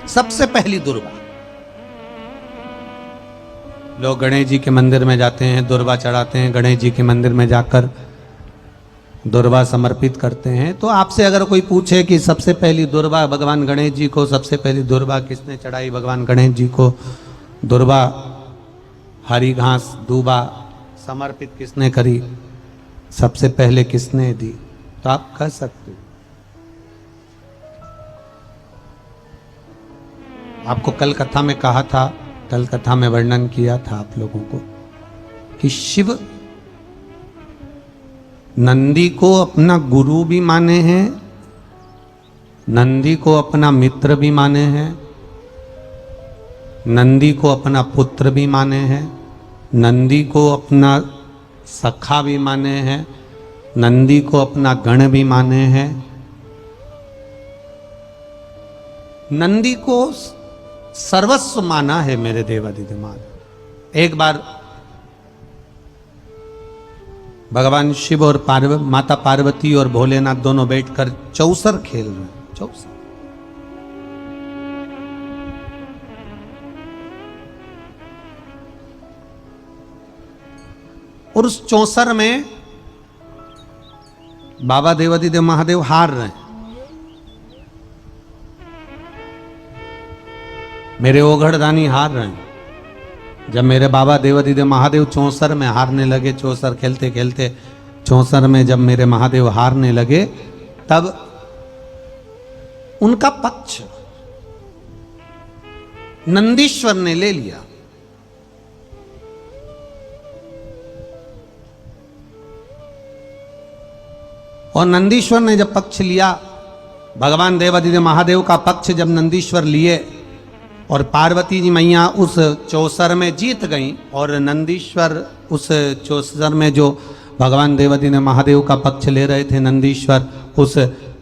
सबसे पहली दुर्वा। लोग गणेश जी के मंदिर में जाते हैं, दुर्वा चढ़ाते हैं, गणेश जी के मंदिर में जाकर दुर्वा समर्पित करते हैं। तो आपसे अगर कोई पूछे कि सबसे पहली दुर्वा भगवान गणेश जी को, सबसे पहली दुर्वा किसने चढ़ाई भगवान गणेश जी को, दुर्वा हरी घास दूबा समर्पित किसने करी, सबसे पहले किसने दी, तो आप कह सकते हो। आपको कल कथा में कहा था, कल कथा में वर्णन किया था आप लोगों को कि शिव नंदी को अपना गुरु भी माने हैं, नंदी को अपना मित्र भी माने हैं, नंदी को अपना पुत्र भी माने हैं, नंदी को अपना सखा भी माने हैं, नंदी को अपना गण भी माने हैं। नंदी को सर्वस्व माना है मेरे देवाधिदेव। एक बार भगवान शिव और माता पार्वती और भोलेनाथ दोनों बैठकर चौसर खेल रहे हैं। चौसर और उस चौसर में बाबा देवाधिदेव महादेव हार रहे हैं। मेरे ओघड़दानी हार रहे हैं। जब मेरे बाबा देवाधिदेव महादेव चौसर में हारने लगे, चौसर खेलते खेलते चौसर में जब मेरे महादेव हारने लगे, तब उनका पक्ष नंदीश्वर ने ले लिया। और नंदीश्वर ने जब पक्ष लिया, भगवान देवाधिदेव महादेव का पक्ष जब नंदीश्वर लिए और पार्वती जी मैया उस चौसर में जीत गई, और नंदीश्वर उस चौसर में जो भगवान देवाधिदेव महादेव का पक्ष ले रहे थे, नंदीश्वर उस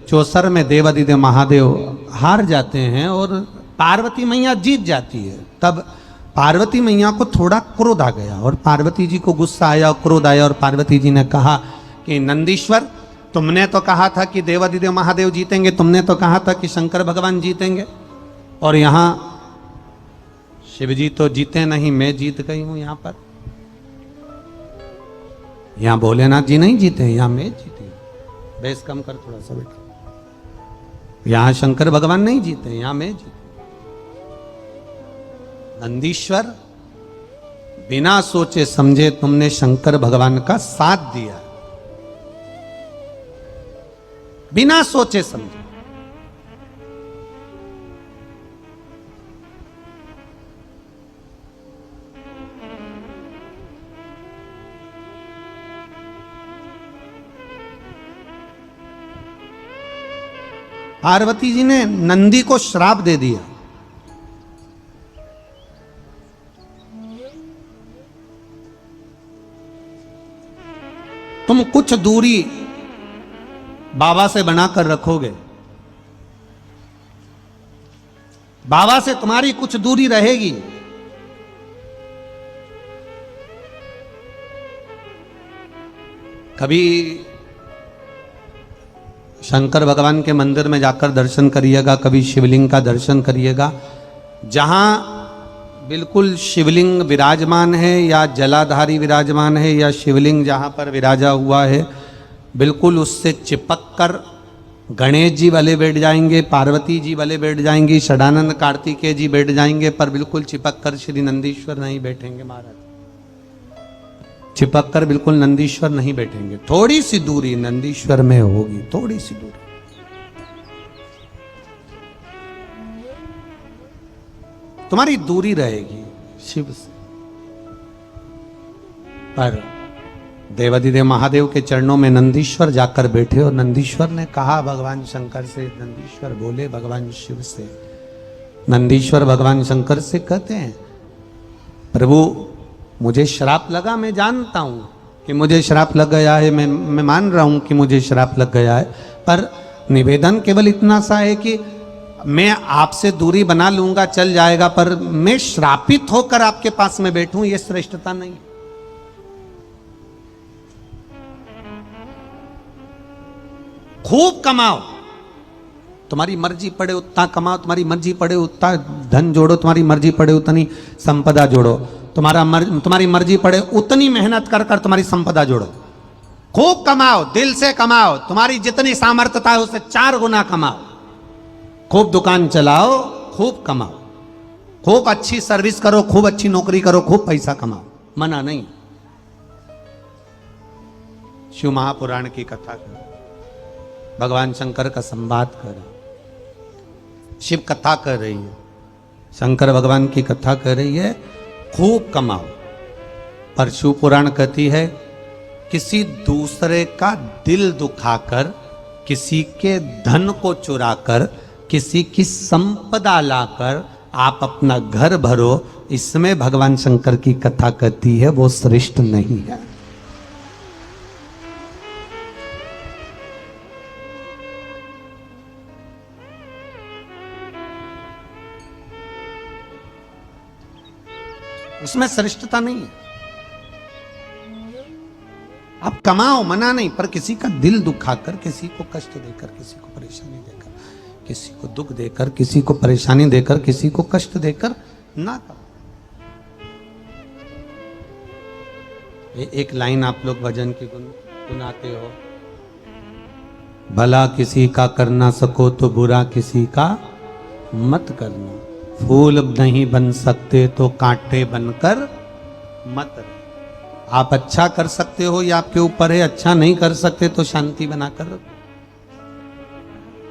चौसर में देवाधिदेव महादेव हार जाते हैं और पार्वती मैया जीत जाती है। तब पार्वती मैया को थोड़ा क्रोध आ गया और पार्वती जी को गुस्सा आया और क्रोध आया और पार्वती जी ने कहा कि नंदीश्वर, तुमने तो कहा था कि देवादिदेव महादेव जीतेंगे, तुमने तो कहा था कि शंकर भगवान जीतेंगे, और यहां शिव जी तो जीते नहीं, मैं जीत गई हूं यहां पर। यहां भोलेनाथ जी नहीं जीते, यहां मैं जीती हूं। बेस कम कर थोड़ा सा बेटा। यहां शंकर भगवान नहीं जीते, यहां मैं जीती। नंदीश्वर, बिना सोचे समझे तुमने शंकर भगवान का साथ दिया, बिना सोचे समझे। पार्वती जी ने नंदी को श्राप दे दिया। तुम कुछ दूरी बाबा से बनाकर रखोगे, बाबा से तुम्हारी कुछ दूरी रहेगी। कभी शंकर भगवान के मंदिर में जाकर दर्शन करिएगा, कभी शिवलिंग का दर्शन करिएगा। जहां बिल्कुल शिवलिंग विराजमान है या जलाधारी विराजमान है या शिवलिंग जहां पर विराजा हुआ है, बिल्कुल उससे चिपक कर गणेश जी वाले बैठ जाएंगे, पार्वती जी वाले बैठ जाएंगी, षडानंद कार्तिकेय जी बैठ जाएंगे, पर बिल्कुल चिपक कर श्री नंदीश्वर नहीं बैठेंगे महाराज। चिपक कर बिल्कुल नंदीश्वर नहीं बैठेंगे। थोड़ी सी दूरी नंदीश्वर में होगी, थोड़ी सी दूरी। तुम्हारी दूरी रहेगी शिव से। पर देवादिदेव महादेव के चरणों में नंदीश्वर जाकर बैठे और नंदीश्वर ने कहा भगवान शंकर से, नंदीश्वर बोले भगवान शिव से, नंदीश्वर भगवान शंकर से कहते हैं, प्रभु मुझे श्राप लगा, मैं जानता हूं कि मुझे श्राप लग गया है, मैं मान रहा हूं कि मुझे श्राप लग गया है, पर निवेदन केवल इतना सा है कि मैं आपसे दूरी बना लूंगा, चल जाएगा, पर मैं श्रापित होकर आपके पास में बैठूं, यह श्रेष्ठता नहीं। खूब कमाओ, तुम्हारी मर्जी पड़े उतना कमाओ, तुम्हारी मर्जी पड़े उतना धन जोड़ो, तुम्हारी मर्जी पड़े उतनी संपदा जोड़ो, तुम्हारी मर्जी पड़े उतनी मेहनत कर कर तुम्हारी संपदा जोड़ो। खूब कमाओ, दिल से कमाओ, तुम्हारी जितनी सामर्थ्यता है उससे 4 गुना कमाओ। खूब दुकान चलाओ, खूब कमाओ, खूब अच्छी सर्विस करो, खूब अच्छी नौकरी करो, खूब पैसा कमाओ, मना नहीं। शिव महापुराण की कथा करो, भगवान शंकर का संवाद करो, शिव कथा कर रही है, शंकर भगवान की कथा कर रही है। खूब कमाओ, पर शिव पुराण कहती है किसी दूसरे का दिल दुखाकर, किसी के धन को चुराकर, किसी की संपदा लाकर आप अपना घर भरो, इसमें भगवान शंकर की कथा कहती है वो श्रेष्ठ नहीं है। उसमें श्रेष्ठता नहीं है। आप कमाओ, मना नहीं, पर किसी का दिल दुखाकर, किसी को कष्ट देकर, किसी को परेशानी देकर, किसी को दुख देकर, किसी को परेशानी देकर, किसी को कष्ट देकर ना करो। एक लाइन आप लोग भजन की गुनगुनाते हो, भला किसी का कर ना सको तो बुरा किसी का मत करना, फूल नहीं बन सकते तो कांटे बनकर मत रहो। आप अच्छा कर सकते हो या आपके ऊपर है, अच्छा नहीं कर सकते तो शांति बनाकर रखो।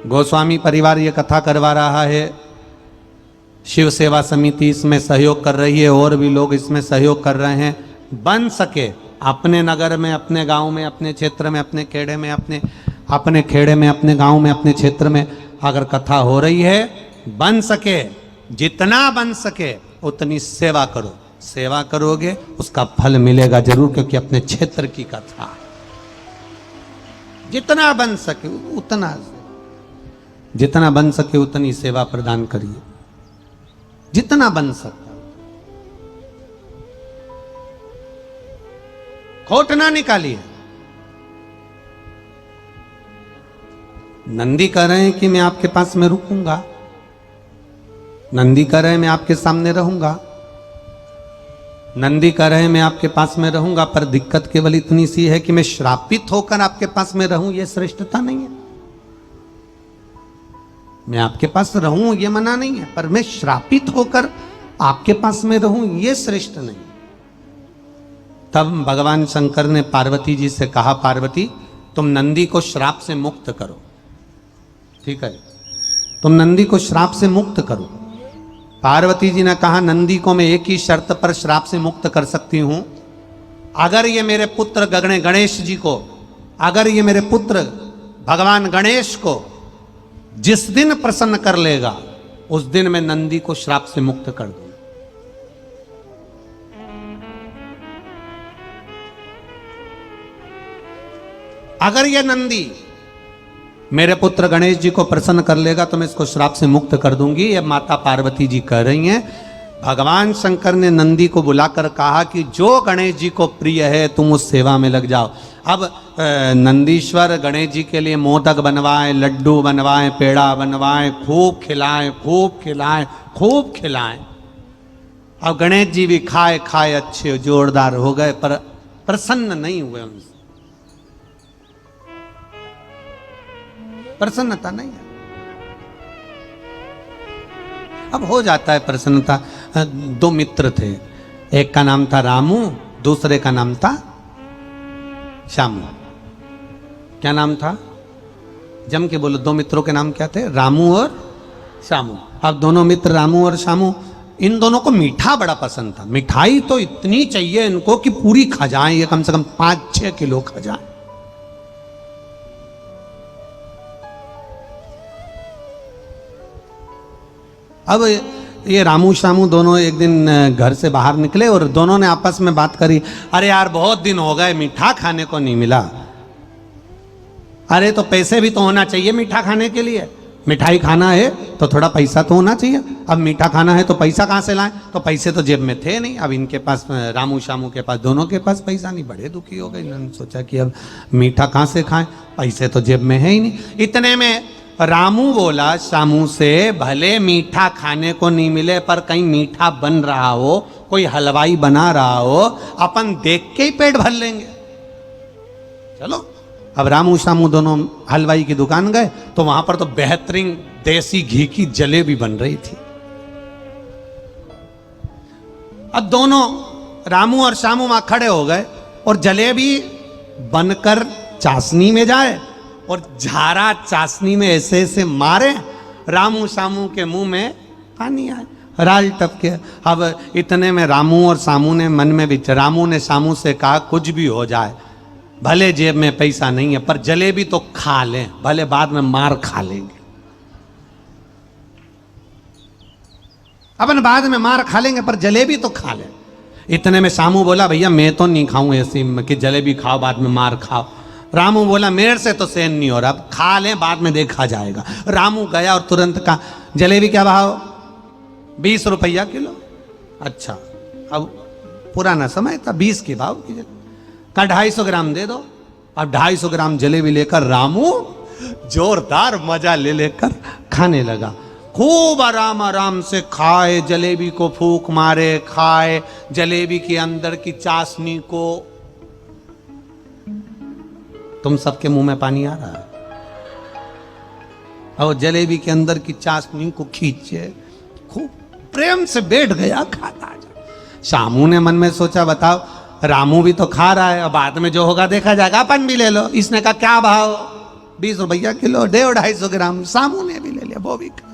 गोस्वामी परिवार ये कथा करवा रहा है, शिव सेवा समिति इसमें सहयोग कर रही है, और भी लोग इसमें सहयोग कर रहे हैं। बन सके अपने नगर में, अपने गांव में, अपने क्षेत्र में, अपने खेड़े में, अपने खेड़े में, अपने गांव में, अपने क्षेत्र में अगर कथा हो रही है, बन सके, जितना बन सके उतनी सेवा करो। सेवा करोगे उसका फल मिलेगा जरूर, क्योंकि अपने क्षेत्र की कथा। जितना बन सके उतना, जितना बन सके उतनी सेवा प्रदान करिए, जितना बन सकता। खोट ना निकालिए। नंदी कह रहे हैं कि मैं आपके पास में रुकूंगा, नंदी कह रहे हैं मैं आपके सामने रहूंगा, नंदी कह रहे हैं मैं आपके पास में रहूंगा, पर दिक्कत केवल इतनी सी है कि मैं श्रापित होकर आपके पास में रहूं, यह श्रेष्ठता नहीं है। मैं आपके पास रहूं यह मना नहीं है, पर मैं श्रापित होकर आपके पास में रहूं यह श्रेष्ठ नहीं। तब भगवान शंकर ने पार्वती जी से कहा, पार्वती तुम नंदी को श्राप से मुक्त करो, ठीक है, तुम नंदी को श्राप से मुक्त करो। पार्वती जी ने कहा, नंदी को मैं एक ही शर्त पर श्राप से मुक्त कर सकती हूं, अगर ये मेरे पुत्र गणेश जी को, अगर ये मेरे पुत्र भगवान गणेश को जिस दिन प्रसन्न कर लेगा उस दिन मैं नंदी को श्राप से मुक्त कर दूंगा। अगर ये नंदी मेरे पुत्र गणेश जी को प्रसन्न कर लेगा तो मैं इसको श्राप से मुक्त कर दूंगी। ये माता पार्वती जी कह रही हैं। भगवान शंकर ने नंदी को बुलाकर कहा कि जो गणेश जी को प्रिय है तुम उस सेवा में लग जाओ। अब नंदीश्वर गणेश जी के लिए मोदक बनवाएं, लड्डू बनवाएं, पेड़ा बनवाएं, खूब खिलाएं, खूब खिलाएं, खूब खिलाएं। अब गणेश जी भी खाए खाए अच्छे जोरदार हो गए, पर प्रसन्न नहीं हुए, उनसे प्रसन्नता नहीं है। अब हो जाता है प्रसन्नता। दो मित्र थे, एक का नाम था रामू, दूसरे का नाम था श्यामू। क्या नाम था? जम के बोलो, दो मित्रों के नाम क्या थे? रामू और श्यामू। अब दोनों मित्र रामू और श्यामू, इन दोनों को मीठा बड़ा पसंद था। मिठाई तो इतनी चाहिए इनको कि पूरी खा जाएं, ये कम से कम 5-6 किलो खा जाएं। अब ये रामू श्यामू दोनों एक दिन घर से बाहर निकले और दोनों ने आपस में बात करी, अरे यार बहुत दिन हो गए मीठा खाने को नहीं मिला। अरे तो पैसे भी तो होना चाहिए मीठा खाने के लिए, मिठाई खाना है तो थोड़ा पैसा तो होना चाहिए। अब मीठा खाना है तो पैसा कहाँ से लाएं? तो पैसे तो जेब में थे नहीं। अब इनके पास, रामू श्यामू के पास, दोनों के पास पैसा नहीं। बड़े दुखी हो गए। इन्होंने सोचा कि अब मीठा कहाँ से खाएं, पैसे तो जेब में है ही नहीं। इतने में रामू बोला श्यामू से, भले मीठा खाने को नहीं मिले पर कहीं मीठा बन रहा हो, कोई हलवाई बना रहा हो, अपन देख के ही पेट भर लेंगे। चलो। अब रामू श्यामू दोनों हलवाई की दुकान गए तो वहां पर तो बेहतरीन देसी घी की जलेबी बन रही थी। अब दोनों रामू और श्यामू वहां खड़े हो गए और जलेबी बनकर चाशनी में जाए और झारा चाशनी में ऐसे ऐसे मारे, रामू श्यामू के मुंह में पानी आए, राल टपके। अब इतने में रामू और श्यामू ने मन में विचार, रामू ने श्यामू से कहा, कुछ भी हो जाए, भले जेब में पैसा नहीं है पर जलेबी तो खा लें, भले बाद में मार खा लेंगे। अपन बाद में मार खा लेंगे पर जलेबी तो खा लें। इतने में श्यामू बोला, भैया मैं तो नहीं खाऊं ऐसी कि जलेबी खाओ बाद में मार खाओ। रामू बोला, मेरे से तो सहन नहीं हो रहा, अब खा लें बाद में देखा जाएगा। रामू गया और तुरंत कहा, जलेबी क्या भाव? 20 रुपया किलो। अच्छा, अब पुराना समय था, 20 के भाव की जलेबी। कहा 250 ग्राम दे दो। अब 250 ग्राम जलेबी लेकर रामू जोरदार मजा ले लेकर खाने लगा। खूब आराम आराम से खाए, जलेबी को फूंक मारे, खाए जलेबी के अंदर की चाशनी को। तुम सबके मुंह में पानी आ रहा है। और जलेबी के अंदर की चाशनी को खींचे, खूब प्रेम से बैठ गया खाता जा। श्यामू ने मन में सोचा, बताओ रामू भी तो खा रहा है, अब बाद में जो होगा देखा जाएगा, अपन भी ले लो। इसने कहा क्या भाव? 20 रुपया किलो, 250 ग्राम। श्यामू ने भी ले लिया, वो भी खा।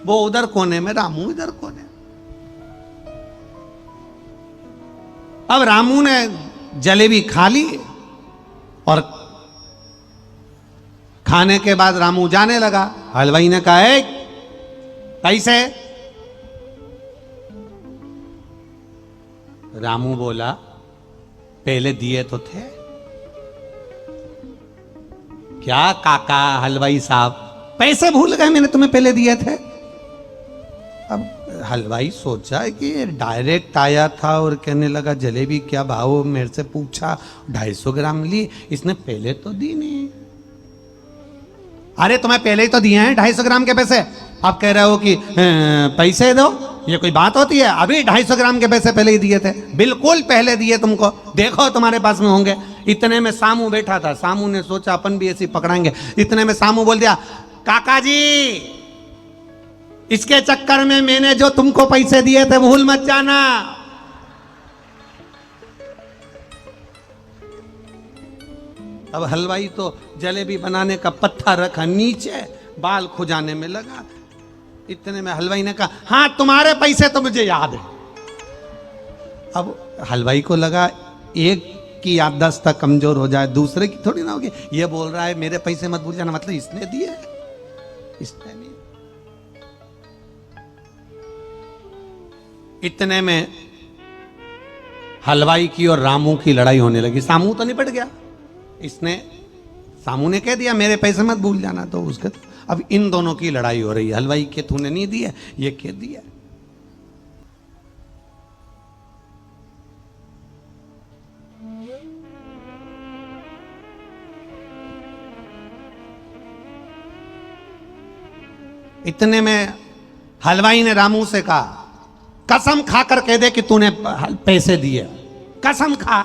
वो उधर कोने में, रामू इधर कोने। अब रामू ने जलेबी खा ली और खाने के बाद रामू जाने लगा। हलवाई ने कहा, पैसे? रामू बोला, पहले दिए तो थे। क्या काका हलवाई साहब, पैसे भूल गए? मैंने तुम्हें पहले दिए थे। अब हलवाई सोचा कि डायरेक्ट आया था और कहने लगा जलेबी क्या भाव, मेरे से पूछा 250 ग्राम ली, इसने पहले तो दी नहीं। अरे तुम्हें पहले ही तो दिए हैं 250 ग्राम के पैसे, आप कह रहे हो कि पैसे दो, ये कोई बात होती है? अभी 250 ग्राम के पैसे पहले ही दिए थे, बिल्कुल पहले दिए तुमको, देखो तुम्हारे पास में होंगे। इतने में सामू बैठा था, सामू ने सोचा अपन भी ऐसी पकड़ाएंगे। इतने में सामू बोल दिया, काका जी इसके चक्कर में मैंने जो तुमको पैसे दिए थे भूल मत जाना। अब हलवाई तो जलेबी बनाने का पत्थर रखा नीचे, बाल खुजाने में लगा। इतने में हलवाई ने कहा, हाँ तुम्हारे पैसे तो मुझे याद है। अब हलवाई को लगा एक की याददाश्त कमजोर हो जाए, दूसरे की थोड़ी ना होगी। ये बोल रहा है मेरे पैसे मत भूल जाना, मतलब इसने दिए, इसने नहीं। इतने में हलवाई की और रामू की लड़ाई होने लगी। सामू तो निपट गया, इसने सामू ने कह दिया मेरे पैसे मत भूल जाना, तो उसके अब इन दोनों की लड़ाई हो रही है। हलवाई के तूने नहीं दिया, ये कह दिया। इतने में हलवाई ने रामू से कहा, कसम खाकर कह दे कि तूने पैसे दिए, कसम खा।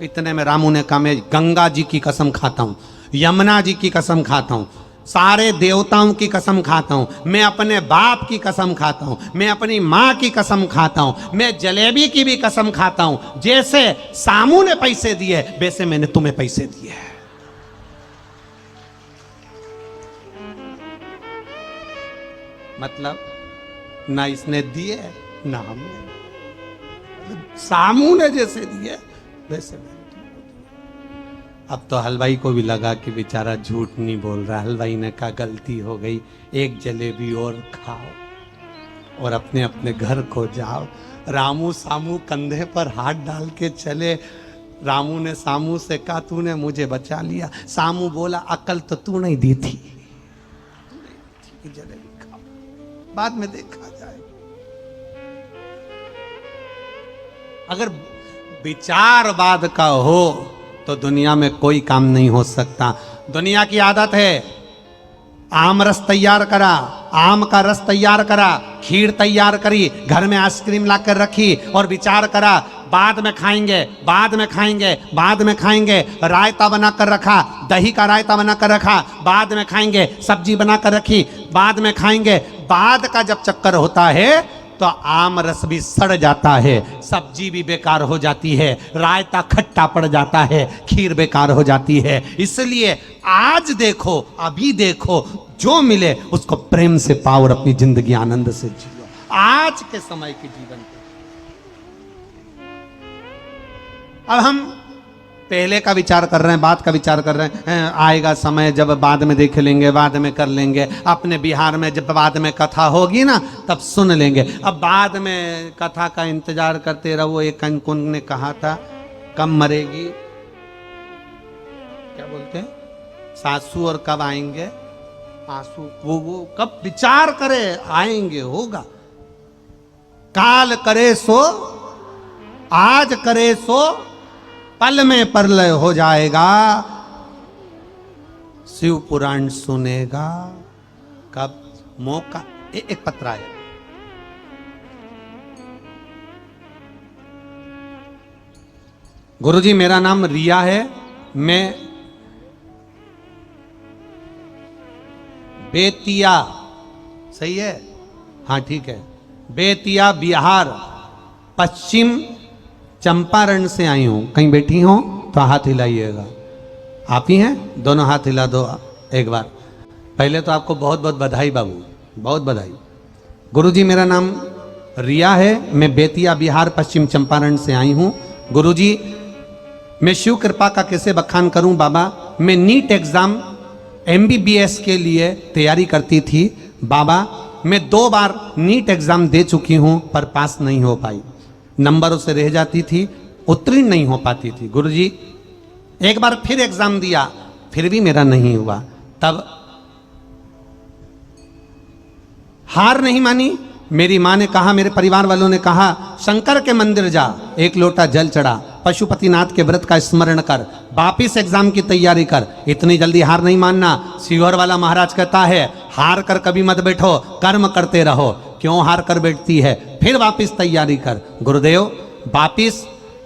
इतने में रामू ने कहा, मैं गंगा जी की कसम खाता हूं, यमुना जी की कसम खाता हूं, सारे देवताओं की कसम खाता हूं, मैं अपने बाप की कसम खाता हूं, मैं अपनी मां की कसम खाता हूं, मैं जलेबी की भी कसम खाता हूं। जैसे सामू ने पैसे दिए वैसे मैंने तुम्हें पैसे दिए। मतलब ना इसने दिए ना हमने, सामू ने जैसे दिए वैसे मैंने। अब तो हलवाई को भी लगा कि बेचारा झूठ नहीं बोल रहा। हलवाई ने कहा गलती हो गई, एक जलेबी और खाओ और अपने अपने घर को जाओ। रामू सामू कंधे पर हाथ डाल के चले। रामू ने सामू से कहा तूने मुझे बचा लिया। सामू बोला अकल तो तू नहीं दी थी, जलेबी खाओ बाद में देखा जाए। अगर विचारवाद का हो तो दुनिया में कोई काम नहीं हो सकता। दुनिया की आदत है, आम रस तैयार करा, आम का रस तैयार करा, खीर तैयार करी, घर में आइसक्रीम लाकर रखी और विचार करा बाद में खाएंगे, बाद में खाएंगे, बाद में खाएंगे। रायता बनाकर रखा, दही का रायता बनाकर रखा, बाद में खाएंगे। सब्जी बनाकर रखी, बाद में खाएंगे। बाद का जब चक्कर होता है तो आम रस भी सड़ जाता है, सब्जी भी बेकार हो जाती है, रायता खट्टा पड़ जाता है, खीर बेकार हो जाती है। इसलिए आज देखो, अभी देखो, जो मिले उसको प्रेम से पाओ और अपनी जिंदगी आनंद से जियो। आज के समय के जीवन को अब हम पहले का विचार कर रहे हैं, बाद का विचार कर रहे हैं। आएगा समय जब बाद में देख लेंगे, बाद में कर लेंगे। अपने बिहार में जब बाद में कथा होगी ना तब सुन लेंगे। अब बाद में कथा का इंतजार करते रहो। एक कंकुन ने कहा था कब मरेगी, क्या बोलते हैं, सासू और कब आएंगे आंसू। वो कब विचार करे आएंगे, होगा। काल करे सो आज करे सो पल में परलय हो जाएगा। शिव पुराण सुनेगा कब मौका। एक पत्र आया, गुरुजी मेरा नाम रिया है, मैं बेतिया, सही है, हाँ ठीक है, बेतिया बिहार पश्चिम चंपारण से आई हूं। कहीं बैठी हो तो हाथ हिलाइएगा। आप ही हैं? दोनों हाथ हिला दो एक बार। पहले तो आपको बहुत बहुत बधाई बाबू, बहुत बधाई। गुरुजी मेरा नाम रिया है, मैं बेतिया बिहार पश्चिम चंपारण से आई हूं। गुरुजी मैं शिव कृपा का कैसे बखान करूं बाबा। मैं नीट एग्जाम MBBS के लिए तैयारी करती थी बाबा। मैं 2 बार नीट एग्जाम दे चुकी हूं पर पास नहीं हो पाई, नंबरों से रह जाती थी, उत्तीर्ण नहीं हो पाती थी। गुरुजी एक बार फिर एग्जाम दिया, फिर भी मेरा नहीं हुआ। तब हार नहीं मानी। मेरी माँ ने कहा, मेरे परिवार वालों ने कहा, शंकर के मंदिर जा, एक लोटा जल चढ़ा, पशुपतिनाथ के व्रत का स्मरण कर, वापिस एग्जाम की तैयारी कर। इतनी जल्दी हार नहीं मानना। सीहोर वाला महाराज कहता है, हार कर कभी मत बैठो, कर्म करते रहो। क्यों हार कर बैठती है? फिर वापिस तैयारी कर। गुरुदेव वापिस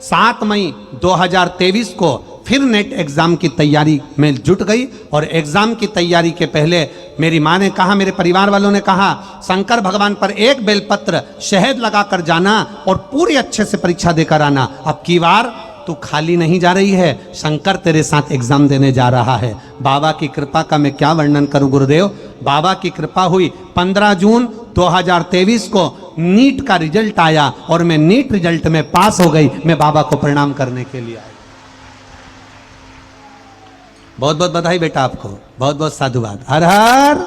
7 मई 2023 को फिर नेट एग्जाम की तैयारी में जुट गई। और एग्जाम की तैयारी के पहले मेरी माँ ने कहा, मेरे परिवार वालों ने कहा, शंकर भगवान पर एक बेलपत्र शहद लगाकर जाना और पूरी अच्छे से परीक्षा देकर आना। अब की बार तू खाली नहीं जा रही है, शंकर तेरे साथ एग्जाम देने जा रहा है। बाबा की कृपा का मैं क्या वर्णन करूं गुरुदेव। बाबा की कृपा हुई। 15 जून 2023 को नीट का रिजल्ट आया और मैं नीट रिजल्ट में पास हो गई। मैं बाबा को प्रणाम करने के लिए आई। बहुत बहुत बधाई बेटा आपको, बहुत बहुत साधुवाद। हर हर।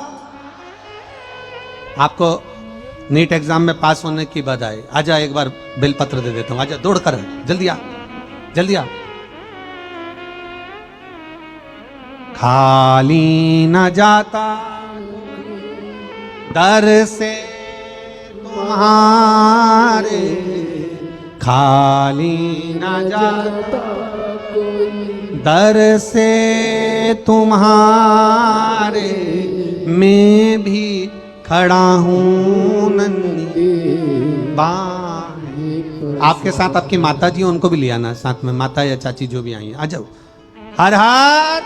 आपको नीट एग्जाम में पास होने की बधाई। आजा, एक बार बेलपत्र दे देता हूं। आजा, दौड़ कर, जल्दी आ, जल्दी आ। खाली न जाता दर से तुम्हारे, खाली न जाता दर से तुम्हारे, मैं भी खड़ा हूं नन्ही बाहें। आपके साथ आपकी माता जी, उनको भी ले आना साथ में, माता या चाची जो भी आई हैं, आ जाओ। हर हर।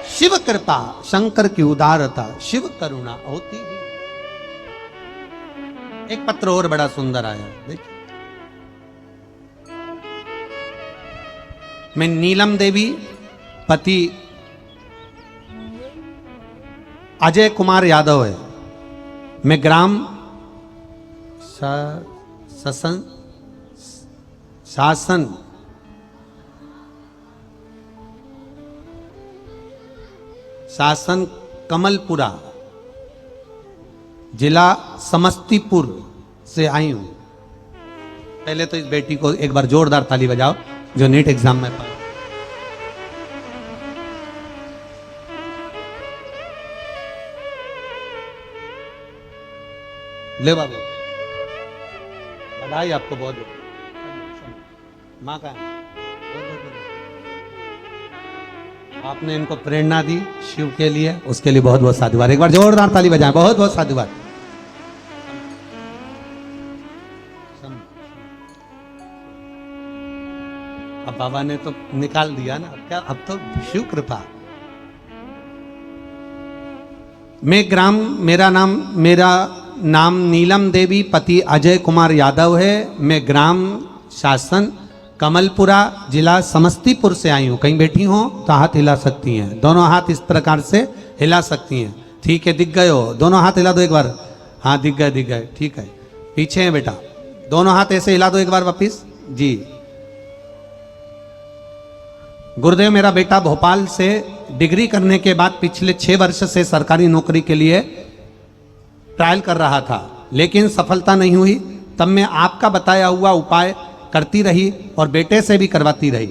शिव कृपा, शंकर की उदारता, शिव करुणा होती ही। एक पत्र और बड़ा सुंदर आया, देखिए। मैं नीलम देवी पति अजय कुमार यादव है। मैं ग्राम शासन कमलपुरा, जिला समस्तीपुर से आई हूं। पहले तो इस बेटी को एक बार जोरदार ताली बजाओ जो नीट एग्जाम में पास। ले बाबू, बधाई आपको बहुत बहुत। माँ का आपने इनको प्रेरणा दी शिव के लिए, उसके लिए बहुत बहुत साधुवाद। एक बार जोरदार ताली बजाएं, बहुत बहुत साधुवाद। अब बाबा ने तो निकाल दिया ना, क्या अब तो शिव कृपा। मेरा नाम नीलम देवी पति अजय कुमार यादव है। मैं ग्राम शासन कमलपुरा, जिला समस्तीपुर से आई हूँ। कहीं बैठी हो तो हाथ हिला सकती हैं, दोनों हाथ इस प्रकार से हिला सकती हैं। ठीक है, दिख गए हो? दोनों हाथ हिला दो एक बार। हाँ, दिख गए, दिख गए, ठीक है। पीछे है बेटा, दोनों हाथ ऐसे हिला दो एक बार वापिस जी। गुरुदेव, मेरा बेटा भोपाल से डिग्री करने के बाद पिछले 6 वर्ष से सरकारी नौकरी के लिए ट्रायल कर रहा था, लेकिन सफलता नहीं हुई। तब मैं आपका बताया हुआ उपाय करती रही और बेटे से भी करवाती रही।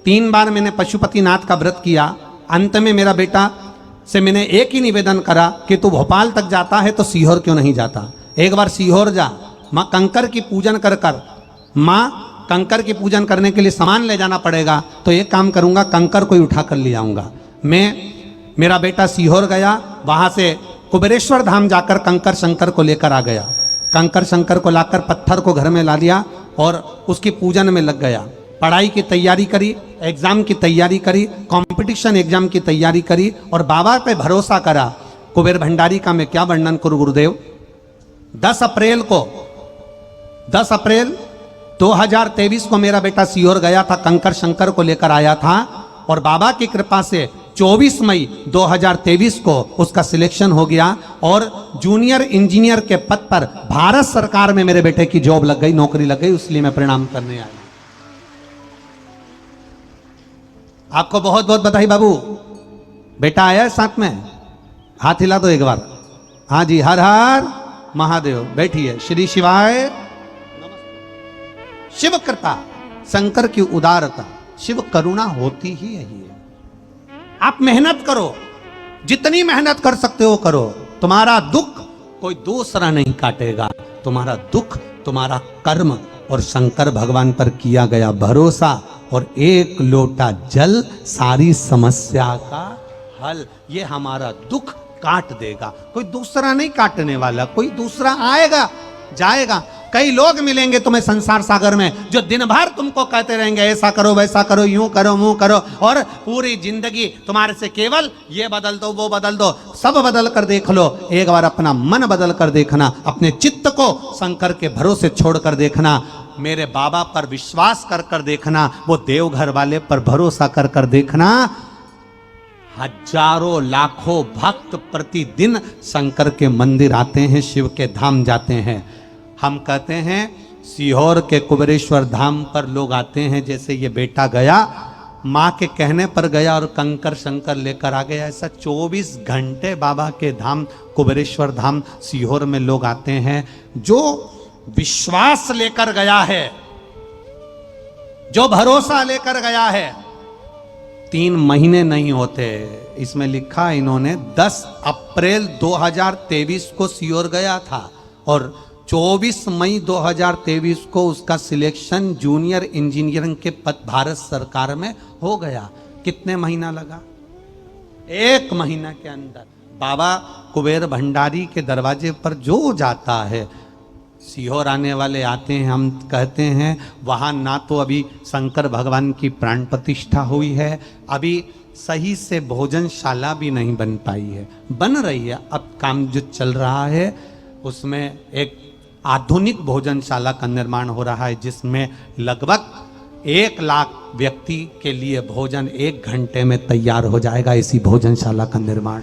3 बार मैंने पशुपतिनाथ का व्रत किया। अंत में मेरा बेटा से मैंने एक ही निवेदन करा कि तू भोपाल तक जाता है तो सीहोर क्यों नहीं जाता, एक बार सीहोर जा। माँ कंकर की पूजन कर कर, माँ कंकर की पूजन करने के लिए सामान ले जाना पड़ेगा, तो एक काम करूंगा, कंकर को ही उठा कर ले आऊंगा। मेरा बेटा सीहोर गया, वहां से कुबेरेश्वर धाम जाकर कंकर शंकर को लेकर आ गया। कंकर शंकर को लाकर पत्थर को घर में ला लिया और उसकी पूजन में लग गया। पढ़ाई की तैयारी करी, एग्जाम की तैयारी करी, कंपटीशन एग्जाम की तैयारी करी और बाबा पे भरोसा करा। कुबेर भंडारी का मैं क्या वर्णन करूं गुरुदेव। 10 अप्रैल 2023 को मेरा बेटा सीहोर गया था, कंकर शंकर को लेकर आया था और बाबा की कृपा से 24 मई 2023 को उसका सिलेक्शन हो गया और जूनियर इंजीनियर के पद पर भारत सरकार में मेरे बेटे की जॉब लग गई, नौकरी लग गई। इसलिए मैं प्रणाम करने आया। आपको बहुत बहुत बधाई बाबू। बेटा आया है साथ में, हाथ हिला दो एक बार। हाँ जी, हर हर महादेव। बैठिए। श्री शिवाय। शिव कृपा, शंकर की उदारता, शिव करुणा होती ही यही है। आप मेहनत करो, जितनी मेहनत कर सकते हो करो। तुम्हारा दुख कोई दूसरा नहीं काटेगा। तुम्हारा दुख तुम्हारा कर्म और शंकर भगवान पर किया गया भरोसा और एक लोटा जल सारी समस्या का हल। ये हमारा दुख काट देगा, कोई दूसरा नहीं काटने वाला। कोई दूसरा आएगा जाएगा। कई लोग मिलेंगे तुम्हें संसार सागर में जो दिन भर तुमको कहते रहेंगे ऐसा करो वैसा करो, यूं करो मुंह करो, और पूरी जिंदगी तुम्हारे से केवल ये बदल दो वो बदल दो। सब बदल कर देख लो, एक बार अपना मन बदल कर देखना, अपने चित्त को शंकर के भरोसे छोड़ कर देखना, मेरे बाबा पर विश्वास कर कर देखना, वो देवघर वाले पर भरोसा कर कर देखना। हजारों लाखों भक्त प्रतिदिन शंकर के मंदिर आते हैं, शिव के धाम जाते हैं। हम कहते हैं सीहोर के कुबेरेश्वर धाम पर लोग आते हैं, जैसे ये बेटा गया माँ के कहने पर गया और कंकर शंकर लेकर आ गया। ऐसा 24 घंटे बाबा के धाम कुबेरेश्वर धाम सीहोर में लोग आते हैं। जो विश्वास लेकर गया है, जो भरोसा लेकर गया है, 3 महीने नहीं होते। इसमें लिखा इन्होंने 10 अप्रैल 2023 को सीहोर गया था और 24 मई 2023 को उसका सिलेक्शन जूनियर इंजीनियरिंग के पद भारत सरकार में हो गया। कितने महीना लगा? 1 महीना के अंदर। बाबा कुबेर भंडारी के दरवाजे पर जो जाता है, सीहोर आने वाले आते हैं, हम कहते हैं वहाँ ना तो अभी शंकर भगवान की प्राण प्रतिष्ठा हुई है, अभी सही से भोजनशाला भी नहीं बन पाई है। बन रही है, अब काम जो चल रहा है उसमें एक आधुनिक भोजनशाला का निर्माण हो रहा है, जिसमें लगभग 1 लाख व्यक्ति के लिए भोजन 1 घंटे में तैयार हो जाएगा। इसी भोजनशाला का निर्माण,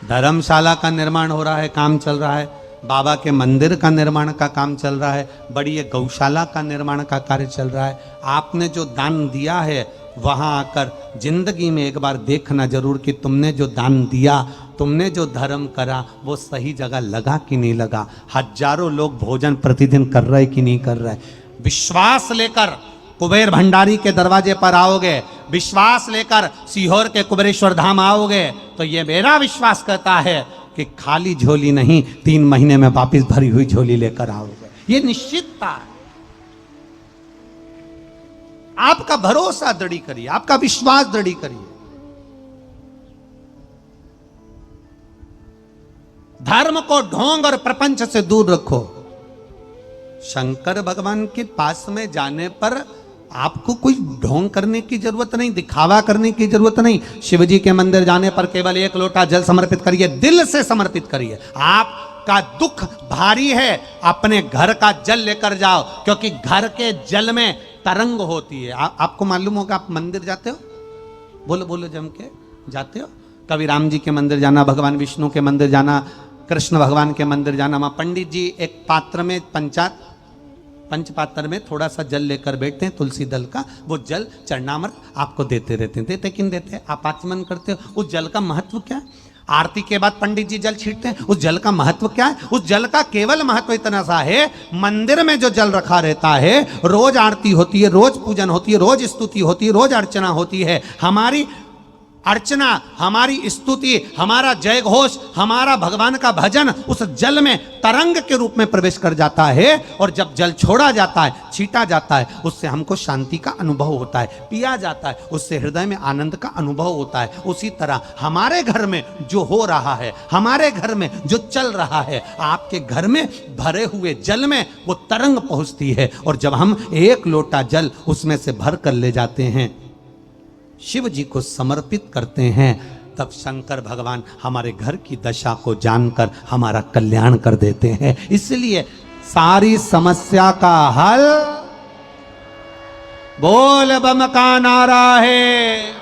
धर्मशाला का निर्माण हो रहा है, काम चल रहा है। बाबा के मंदिर का निर्माण का काम चल रहा है। बड़ी एक गौशाला का निर्माण का कार्य चल रहा है। आपने जो दान दिया है वहाँ आकर जिंदगी में एक बार देखना जरूर कि तुमने जो दान दिया, तुमने जो धर्म करा, वो सही जगह लगा कि नहीं लगा। हजारों लोग भोजन प्रतिदिन कर रहे कि नहीं कर रहे। विश्वास लेकर कुबेर भंडारी के दरवाजे पर आओगे, विश्वास लेकर सीहोर के कुबेरेश्वर धाम आओगे, तो ये मेरा विश्वास कहता है कि खाली झोली नहीं, 3 महीने में वापिस भरी हुई झोली लेकर आओगे। ये निश्चितता है। आपका भरोसा दृढ़ी करिए, आपका विश्वास दृढ़ी करिए। धर्म को ढोंग और प्रपंच से दूर रखो। शंकर भगवान के पास में जाने पर आपको कोई ढोंग करने की जरूरत नहीं, दिखावा करने की जरूरत नहीं। शिव जी के मंदिर जाने पर केवल 1 लोटा जल समर्पित करिए, दिल से समर्पित करिए। आपका दुख भारी है, अपने घर का जल लेकर जाओ, क्योंकि घर के जल में तरंग होती है। आपको मालूम होगा, आप मंदिर जाते हो, बोलो बोलो जम के जाते हो। कभी राम जी के मंदिर जाना, भगवान विष्णु के मंदिर जाना, कृष्ण भगवान के मंदिर जाना। वहाँ पंडित जी एक पात्र में पंच पात्र में थोड़ा सा जल लेकर बैठते हैं, तुलसी दल का। वो जल चरणामृत आपको देते रहते हैं। देते कि नहीं देते? आप आचमन करते हो। उस जल का महत्व क्या है? आरती के बाद पंडित जी जल छींटते हैं, उस जल का महत्व क्या है? उस जल का केवल महत्व इतना सा है, मंदिर में जो जल रखा रहता है, रोज आरती होती है, रोज पूजन होती है, रोज स्तुति होती है, रोज अर्चना होती है। हमारी अर्चना, हमारी स्तुति, हमारा जय घोष, हमारा भगवान का भजन उस जल में तरंग के रूप में प्रवेश कर जाता है। और जब जल छोड़ा जाता है, छीटा जाता है, उससे हमको शांति का अनुभव होता है। पिया जाता है, उससे हृदय में आनंद का अनुभव होता है। उसी तरह हमारे घर में जो हो रहा है, हमारे घर में जो चल रहा है, आपके घर में भरे हुए जल में वो तरंग पहुंचती है। और जब हम 1 लोटा जल उसमें से भर कर ले जाते हैं, शिव जी को समर्पित करते हैं, तब शंकर भगवान हमारे घर की दशा को जानकर हमारा कल्याण कर देते हैं। इसलिए सारी समस्या का हल बोल बम का नारा है।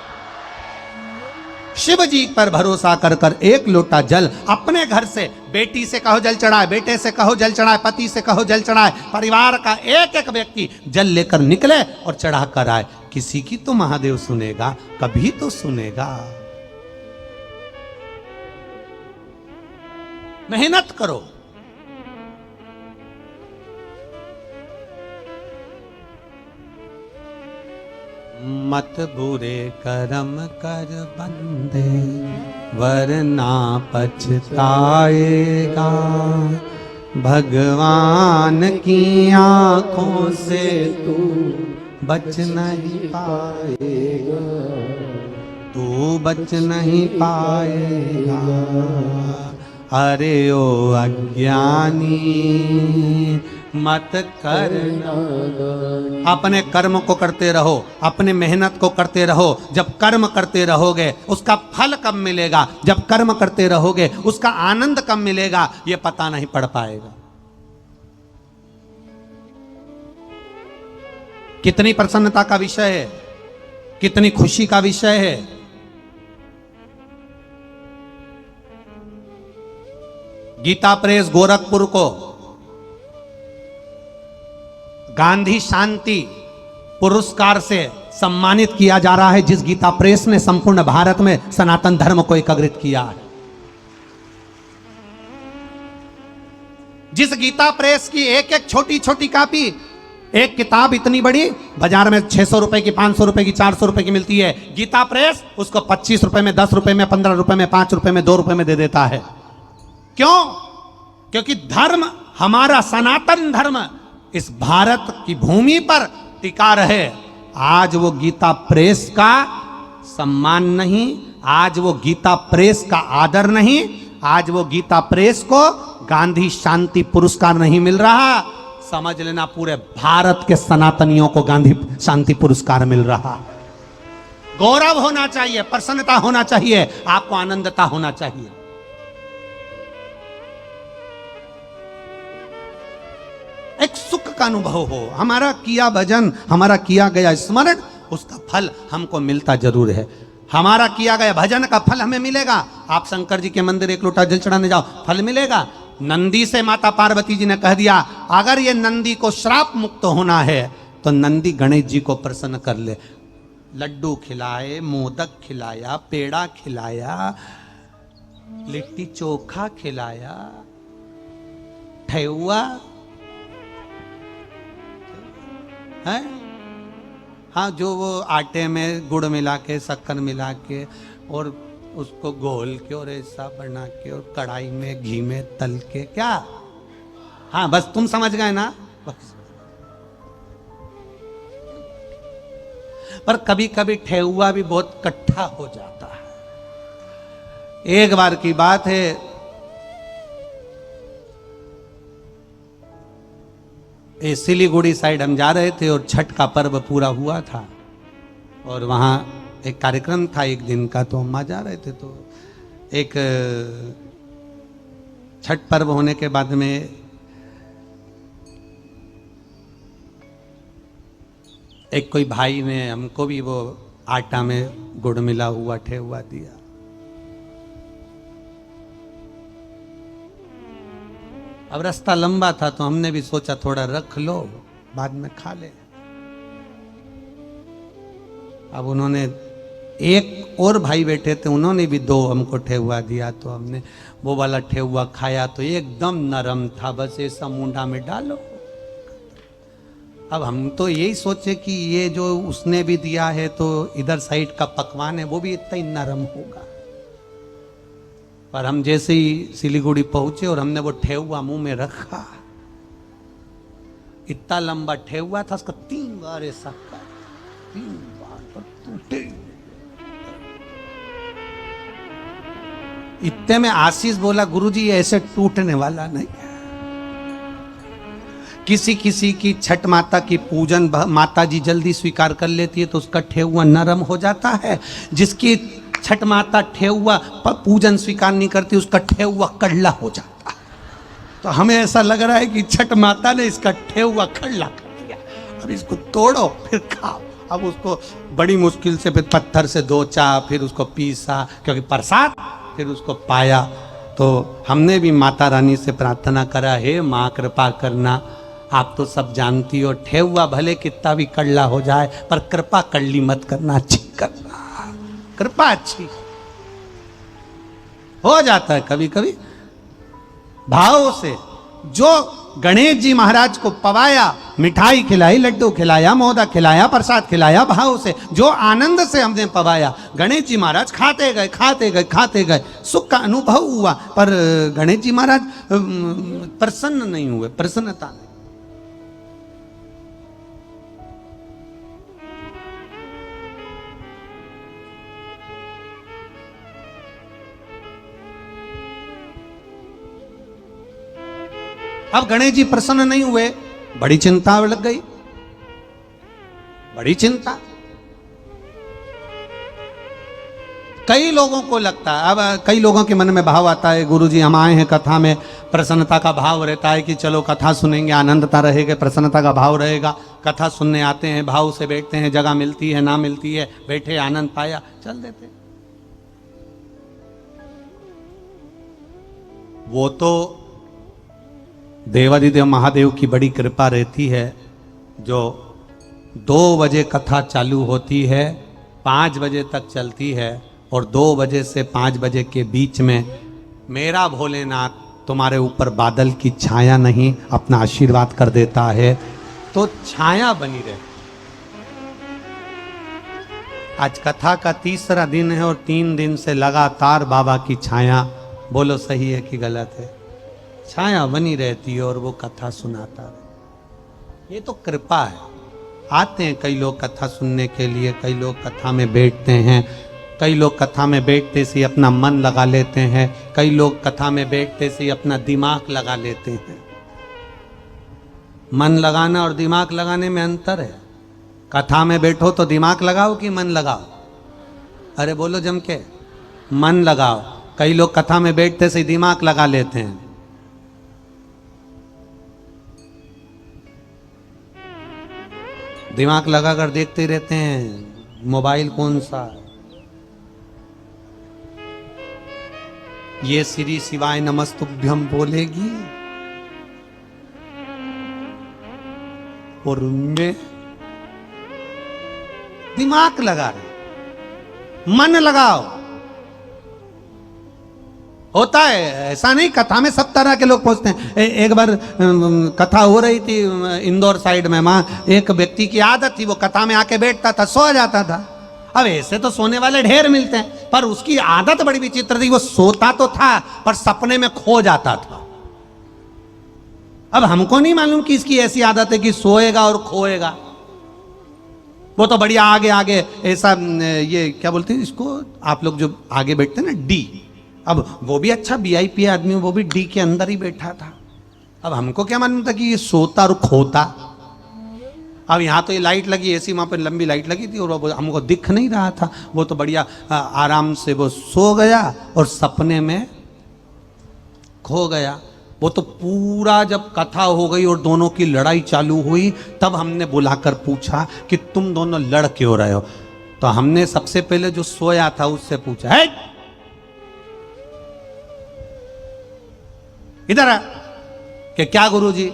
शिव जी पर भरोसा कर कर 1 लोटा जल अपने घर से, बेटी से कहो जल चढ़ाए, बेटे से कहो जल चढ़ाए, पति से कहो जल चढ़ाए, परिवार का एक व्यक्ति जल लेकर निकले और चढ़ा कर आए। किसी की तो महादेव सुनेगा, कभी तो सुनेगा। मेहनत करो। मत बुरे कर्म कर बंदे, वरना पछताएगा। भगवान की आंखों से तू बच नहीं पाएगा, तू बच नहीं पाएगा। अरे ओ अज्ञानी मत करना। अपने कर्म को करते रहो, अपने मेहनत को करते रहो। जब कर्म करते रहोगे उसका फल कब मिलेगा, जब कर्म करते रहोगे उसका आनंद कब मिलेगा, ये पता नहीं पड़ पाएगा। कितनी प्रसन्नता का विषय है, कितनी खुशी का विषय है। गीता प्रेस गोरखपुर को गांधी शांति पुरस्कार से सम्मानित किया जा रहा है, जिस गीता प्रेस ने संपूर्ण भारत में सनातन धर्म को एकत्रित किया है। जिस गीता प्रेस की एक एक छोटी छोटी कॉपी, एक किताब इतनी बड़ी बाजार में 600 रुपए की, 500 रुपए की, 400 रुपए की मिलती है, गीता प्रेस उसको 25 रुपए में, 10 रुपए में, 15 रुपए में, 5 रुपए में, 2 रुपए में दे देता है। क्यों? क्योंकि धर्म, हमारा सनातन धर्म इस भारत की भूमि पर टिका रहे। आज वो गीता प्रेस का सम्मान नहीं, आज वो गीता प्रेस का आदर नहीं, आज वो गीता प्रेस को गांधी शांति पुरस्कार नहीं मिल रहा। समझ लेना, पूरे भारत के सनातनियों को गांधी शांति पुरस्कार मिल रहा। गौरव होना चाहिए, प्रसन्नता होना चाहिए, आपको आनंदता होना चाहिए। एक सुख का अनुभव हो, हमारा किया भजन, हमारा किया गया स्मरण, उसका फल हमको मिलता जरूर है। हमारा किया गया भजन का फल हमें मिलेगा। आप शंकर जी के मंदिर एक लोटा जल चढ़ाने जाओ, फल मिलेगा। नंदी से माता पार्वती जी ने कह दिया, अगर ये नंदी को श्राप मुक्त होना है तो नंदी गणेश जी को प्रसन्न कर ले। लड्डू खिलाए, मोदक खिलाया, पेड़ा खिलाया, लिट्टी चोखा खिलाया, ठेहुआ है, हाँ, जो वो आटे में गुड़ मिला के, शक्कर मिला के और उसको घोल के और ऐसा बना के और कढ़ाई में घी में तल के, क्या, हाँ बस तुम समझ गए ना। बस पर कभी कभी ठेहुआ भी बहुत कट्ठा हो जाता है। एक बार की बात है, ये सिलीगुड़ी साइड हम जा रहे थे और छठ का पर्व पूरा हुआ था और वहाँ एक कार्यक्रम था एक दिन का, तो हम वहाँ जा रहे थे। तो एक छठ पर्व होने के बाद में एक कोई भाई ने हमको भी वो आटा में गुड़ मिला हुआ ठेहुआ दिया। अब रास्ता लंबा था तो हमने भी सोचा थोड़ा रख लो, बाद में खा ले। अब उन्होंने, एक और भाई बैठे थे, उन्होंने भी 2 हमको ठेहुआ दिया, तो हमने वो वाला ठेहुआ खाया तो एकदम नरम था, बस ऐसा मुंडा में डालो। अब हम तो यही सोचे कि ये जो उसने भी दिया है तो इधर साइड का पकवान है वो भी इतना ही नरम होगा। पर हम जैसे ही सिलीगुड़ी पहुंचे और हमने वो ठेहुआ मुंह में रखा, इतना लंबा ठेहुआ था, उसका 3 बार ऐसा कर, 3 बार पर टूटे। इतने में आशीष बोला, गुरुजी ये ऐसे टूटने वाला नहीं है। किसी किसी की छठ माता की पूजन माता जी जल्दी स्वीकार कर लेती है तो उसका ठेहुआ नरम हो जाता है। जिसकी छठ माता ठेहुआ पूजन स्वीकार नहीं करती, उसका ठेहुआ कड़ला हो जाता है। तो हमें ऐसा लग रहा है कि छठ माता ने इसका ठेहुआ कड़ला कर दिया, अब इसको तोड़ो फिर खाओ। अब उसको बड़ी मुश्किल से फिर पत्थर से धोचा, फिर उसको पीसा, क्योंकि प्रसाद, फिर उसको पाया। तो हमने भी माता रानी से प्रार्थना करा, हे माँ कृपा करना, आप तो सब जानती हो, ठेहुआ भले कितना भी कड़ला हो जाए पर कृपा कड़ली मत करना, अच्छी करना, कृपा अच्छी हो जाता है कभी कभी भाव से। जो गणेश जी महाराज को पवाया, मिठाई खिलाई, लड्डू खिलाया, मोदक खिलाया, प्रसाद खिलाया, भाव से जो आनंद से हमने पवाया। गणेश जी महाराज खाते गए खाते गए खाते गए, सुख का अनुभव हुआ, पर गणेश जी महाराज प्रसन्न नहीं हुए, प्रसन्नता नहीं। अब गणेश जी प्रसन्न नहीं हुए, बड़ी चिंता लग गई, बड़ी चिंता। कई लोगों को लगता है, अब कई लोगों के मन में भाव आता है, गुरुजी हम आए हैं कथा में, प्रसन्नता का भाव रहता है कि चलो कथा सुनेंगे, आनंदता रहेगी, प्रसन्नता का भाव रहेगा, कथा सुनने आते हैं, भाव से बैठते हैं, जगह मिलती है ना मिलती है, बैठे आनंद पाया, चल देते। वो तो देवादिदेव महादेव की बड़ी कृपा रहती है, जो 2 बजे कथा चालू होती है, 5 बजे तक चलती है, और 2 बजे से 5 बजे के बीच में मेरा भोलेनाथ तुम्हारे ऊपर बादल की छाया नहीं अपना आशीर्वाद कर देता है, तो छाया बनी रहे। आज कथा का 3रा दिन है और 3 दिन से लगातार बाबा की छाया, बोलो सही है कि गलत है, छाया बनी रहती है और वो कथा सुनाता है। ये तो कृपा है। आते हैं कई लोग कथा सुनने के लिए, कई लोग कथा में बैठते हैं, कई लोग कथा में बैठते से अपना मन लगा लेते हैं, कई लोग कथा में बैठते से अपना दिमाग लगा लेते हैं। मन लगाना और दिमाग लगाने में अंतर है। कथा में बैठो तो दिमाग लगाओ कि मन लगाओ? अरे बोलो जम के, मन लगाओ। कई लोग कथा में बैठते से दिमाग लगा लेते हैं। दिमाग लगाकर देखते रहते हैं मोबाइल कौन सा है, ये श्री शिवाय नमस्तुभ्यम बोलेगी और उनमें दिमाग लगा रहे, मन लगाओ। होता है ऐसा नहीं, कथा में सब तरह के लोग पहुंचते हैं। एक बार कथा हो रही थी इंदौर साइड में, वहां एक व्यक्ति की आदत थी, वो कथा में आके बैठता था, सो जाता था। अब ऐसे तो सोने वाले ढेर मिलते हैं, पर उसकी आदत बड़ी विचित्र थी, वो सोता तो था पर सपने में खो जाता था। अब हमको नहीं मालूम कि इसकी ऐसी आदत है कि सोएगा और खोएगा। वो तो बढ़िया आगे आगे ऐसा, ये क्या बोलते हैं इसको आप लोग जो आगे बैठते हैं ना, डी। अब वो भी अच्छा वीआईपी आदमी, वो भी डी के अंदर ही बैठा था। अब हमको क्या मालूम था कि ये सोता और खोता। अब यहाँ तो ये लाइट लगी, ऐसी वहाँ पे लंबी लाइट लगी थी और वो हमको दिख नहीं रहा था। वो तो बढ़िया आराम से वो सो गया और सपने में खो गया। वो तो पूरा जब कथा हो गई और दोनों की लड़ाई चालू हुई, तब हमने बुलाकर पूछा कि तुम दोनों लड़ क्यों रहे हो। तो हमने सबसे पहले जो सोया था उससे पूछा, है इधर आ कि क्या गुरुजी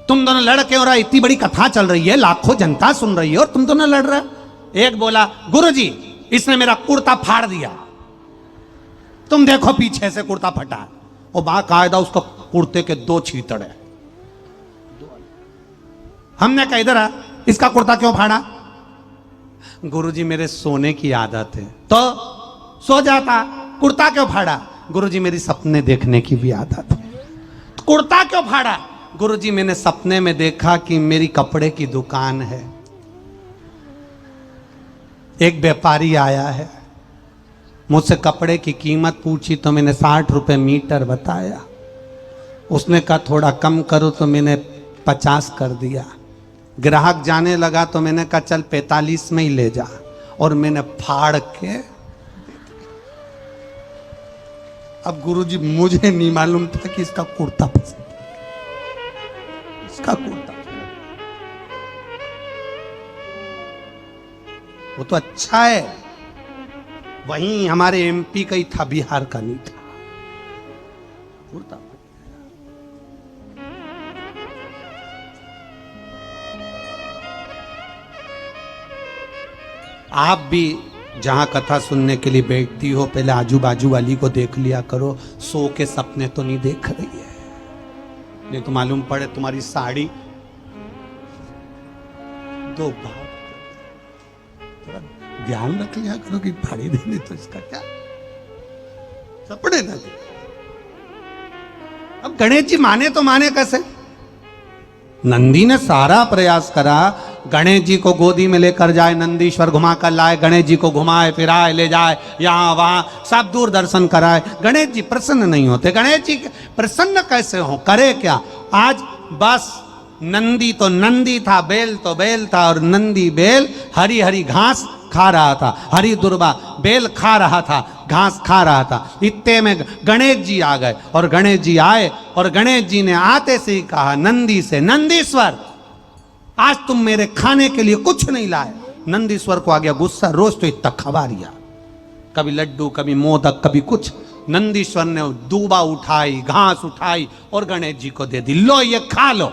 तुम दोनों लड़ क्यों रहे, इतनी बड़ी कथा चल रही है, लाखों जनता सुन रही है और तुम दोनों लड़ रहे। एक बोला, गुरुजी इसने मेरा कुर्ता फाड़ दिया, तुम देखो पीछे से कुर्ता फटा, और बाकायदा उसका कुर्ते के 2 छींतड़ है। हमने कहा इधर आ, इसका कुर्ता क्यों फाड़ा? गुरुजी मेरे सोने की आदत है। तो सो जाता, कुर्ता क्यों फाड़ा? गुरुजी मेरी सपने देखने की भी आदत है। कुर्ता क्यों फाड़ा? गुरुजी मैंने सपने में देखा कि मेरी कपड़े की दुकान है, एक व्यापारी आया है, मुझसे कपड़े की कीमत पूछी तो मैंने 60 रुपए मीटर बताया। उसने कहा थोड़ा कम करो तो मैंने 50 कर दिया। ग्राहक जाने लगा तो मैंने कहा चल 45 में ही ले जा, और मैंने फाड़ के। अब गुरुजी मुझे नहीं मालूम था कि इसका कुर्ता पसंद, इसका कुर्ता वो तो अच्छा है, वहीं हमारे एमपी का ही था, बिहार का नहीं था कुर्ता। आप भी जहां कथा सुनने के लिए बैठती हो, पहले आजू बाजू वाली को देख लिया करो, सो के सपने तो नहीं देख रही है। नहीं तो मालूम पड़े तुम्हारी साड़ी दो भाव, थोड़ा ध्यान रख लिया करो कि फाड़ी देने तो इसका क्या कपड़े ना दे। अब गणेश जी माने तो माने कैसे? नंदी ने सारा प्रयास करा, गणेश जी को गोदी में लेकर जाए, नंदीश्वर घुमा कर लाए, गणेश जी को घुमाए फिराए ले जाए, यहाँ वहां सब दूर दर्शन कराए, गणेश जी प्रसन्न नहीं होते। गणेश जी प्रसन्न कैसे हो, करे क्या? आज बस नंदी तो नंदी था, बेल तो बेल था, और नंदी बेल हरी हरी घास खा रहा था, हरी दुर्बा बेल खा रहा था, घास खा रहा था। इतने में गणेश जी आ गए, और गणेश जी आए और गणेश जी ने आते से ही कहा नंदी से, नंदीश्वर आज तुम मेरे खाने के लिए कुछ नहीं लाए। नंदीश्वर को आ गया गुस्सा, रोज तो इतना खबारिया, कभी लड्डू कभी मोदक कभी कुछ। नंदीश्वर ने दूबा उठाई, घास उठाई और गणेश जी को दे दी, लो ये खा लो।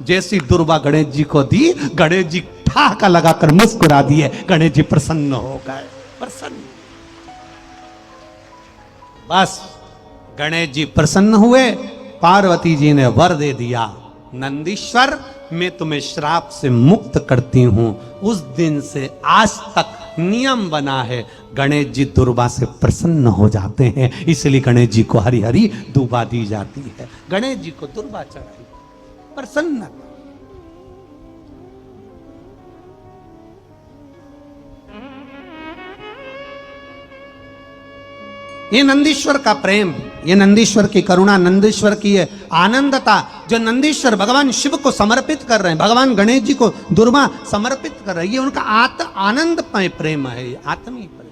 जैसी दुर्बा गणेश जी को दी, गणेश जी ठहाका लगाकर मुस्कुरा दिए, गणेश जी प्रसन्न हो गए, प्रसन्न। बस गणेश जी प्रसन्न हुए, पार्वती जी ने वर दे दिया, नंदीश्वर मैं तुम्हें श्राप से मुक्त करती हूं। उस दिन से आज तक नियम बना है, गणेश जी दुर्बा से प्रसन्न हो जाते हैं, इसलिए गणेश जी को हरी हरी दूबा दी जाती है। गणेश जी को दुर्बा चढ़ाई, प्रसन्न। ये नंदीश्वर का प्रेम, ये नंदीश्वर की करुणा, नंदीश्वर की ये आनंदता, जो नंदीश्वर भगवान शिव को समर्पित कर रहे हैं, भगवान गणेश जी को दुर्बा समर्पित कर रहे हैं, ये उनका आनंदमय प्रेम है, ये आत्मीय प्रेम।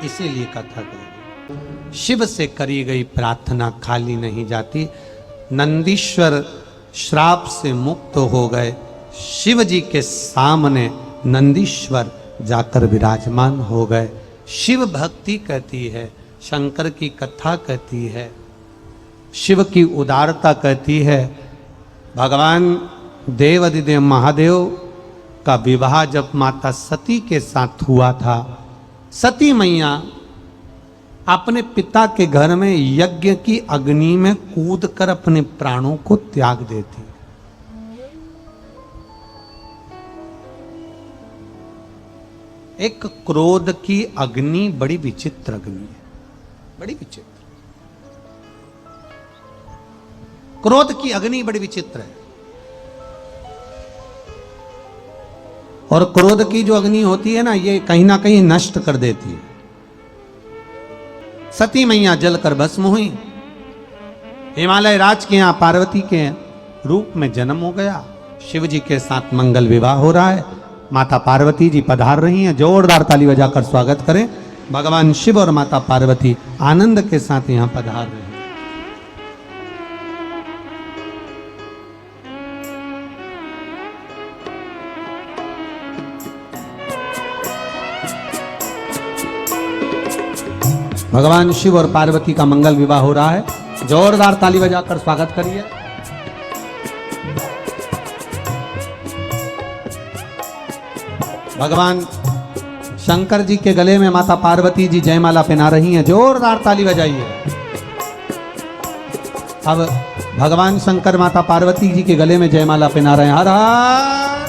इसीलिए कथा करेंगे, शिव से करी गई प्रार्थना खाली नहीं जाती। नंदीश्वर श्राप से मुक्त हो गए, शिव जी के सामने नंदीश्वर जाकर विराजमान हो गए। शिव भक्ति कहती है, शंकर की कथा कहती है, शिव की उदारता कहती है। भगवान देवाधिदेव महादेव का विवाह जब माता सती के साथ हुआ था, सती मैया अपने पिता के घर में यज्ञ की अग्नि में कूदकर अपने प्राणों को त्याग देती। एक क्रोध की अग्नि बड़ी विचित्र अग्नि है, बड़ी विचित्र। क्रोध की अग्नि बड़ी विचित्र है, और क्रोध की जो अग्नि होती है ना, ये कहीं ना कहीं नष्ट कर देती है। सती मैया जलकर भस्म हुई, हिमालय राज के यहां पार्वती के रूप में जन्म हो गया, शिव जी के साथ मंगल विवाह हो रहा है, माता पार्वती जी पधार रही हैं। जोरदार ताली बजाकर स्वागत करें, भगवान शिव और माता पार्वती आनंद के साथ यहां पधार रहे हैं। भगवान शिव और पार्वती का मंगल विवाह हो रहा है, जोरदार ताली बजाकर स्वागत करिए। भगवान शंकर जी के गले में माता पार्वती जी जयमाला पहना रही हैं, जोरदार ताली बजाइए। अब भगवान शंकर माता पार्वती जी के गले में जयमाला पहना रहे हैं। हर हर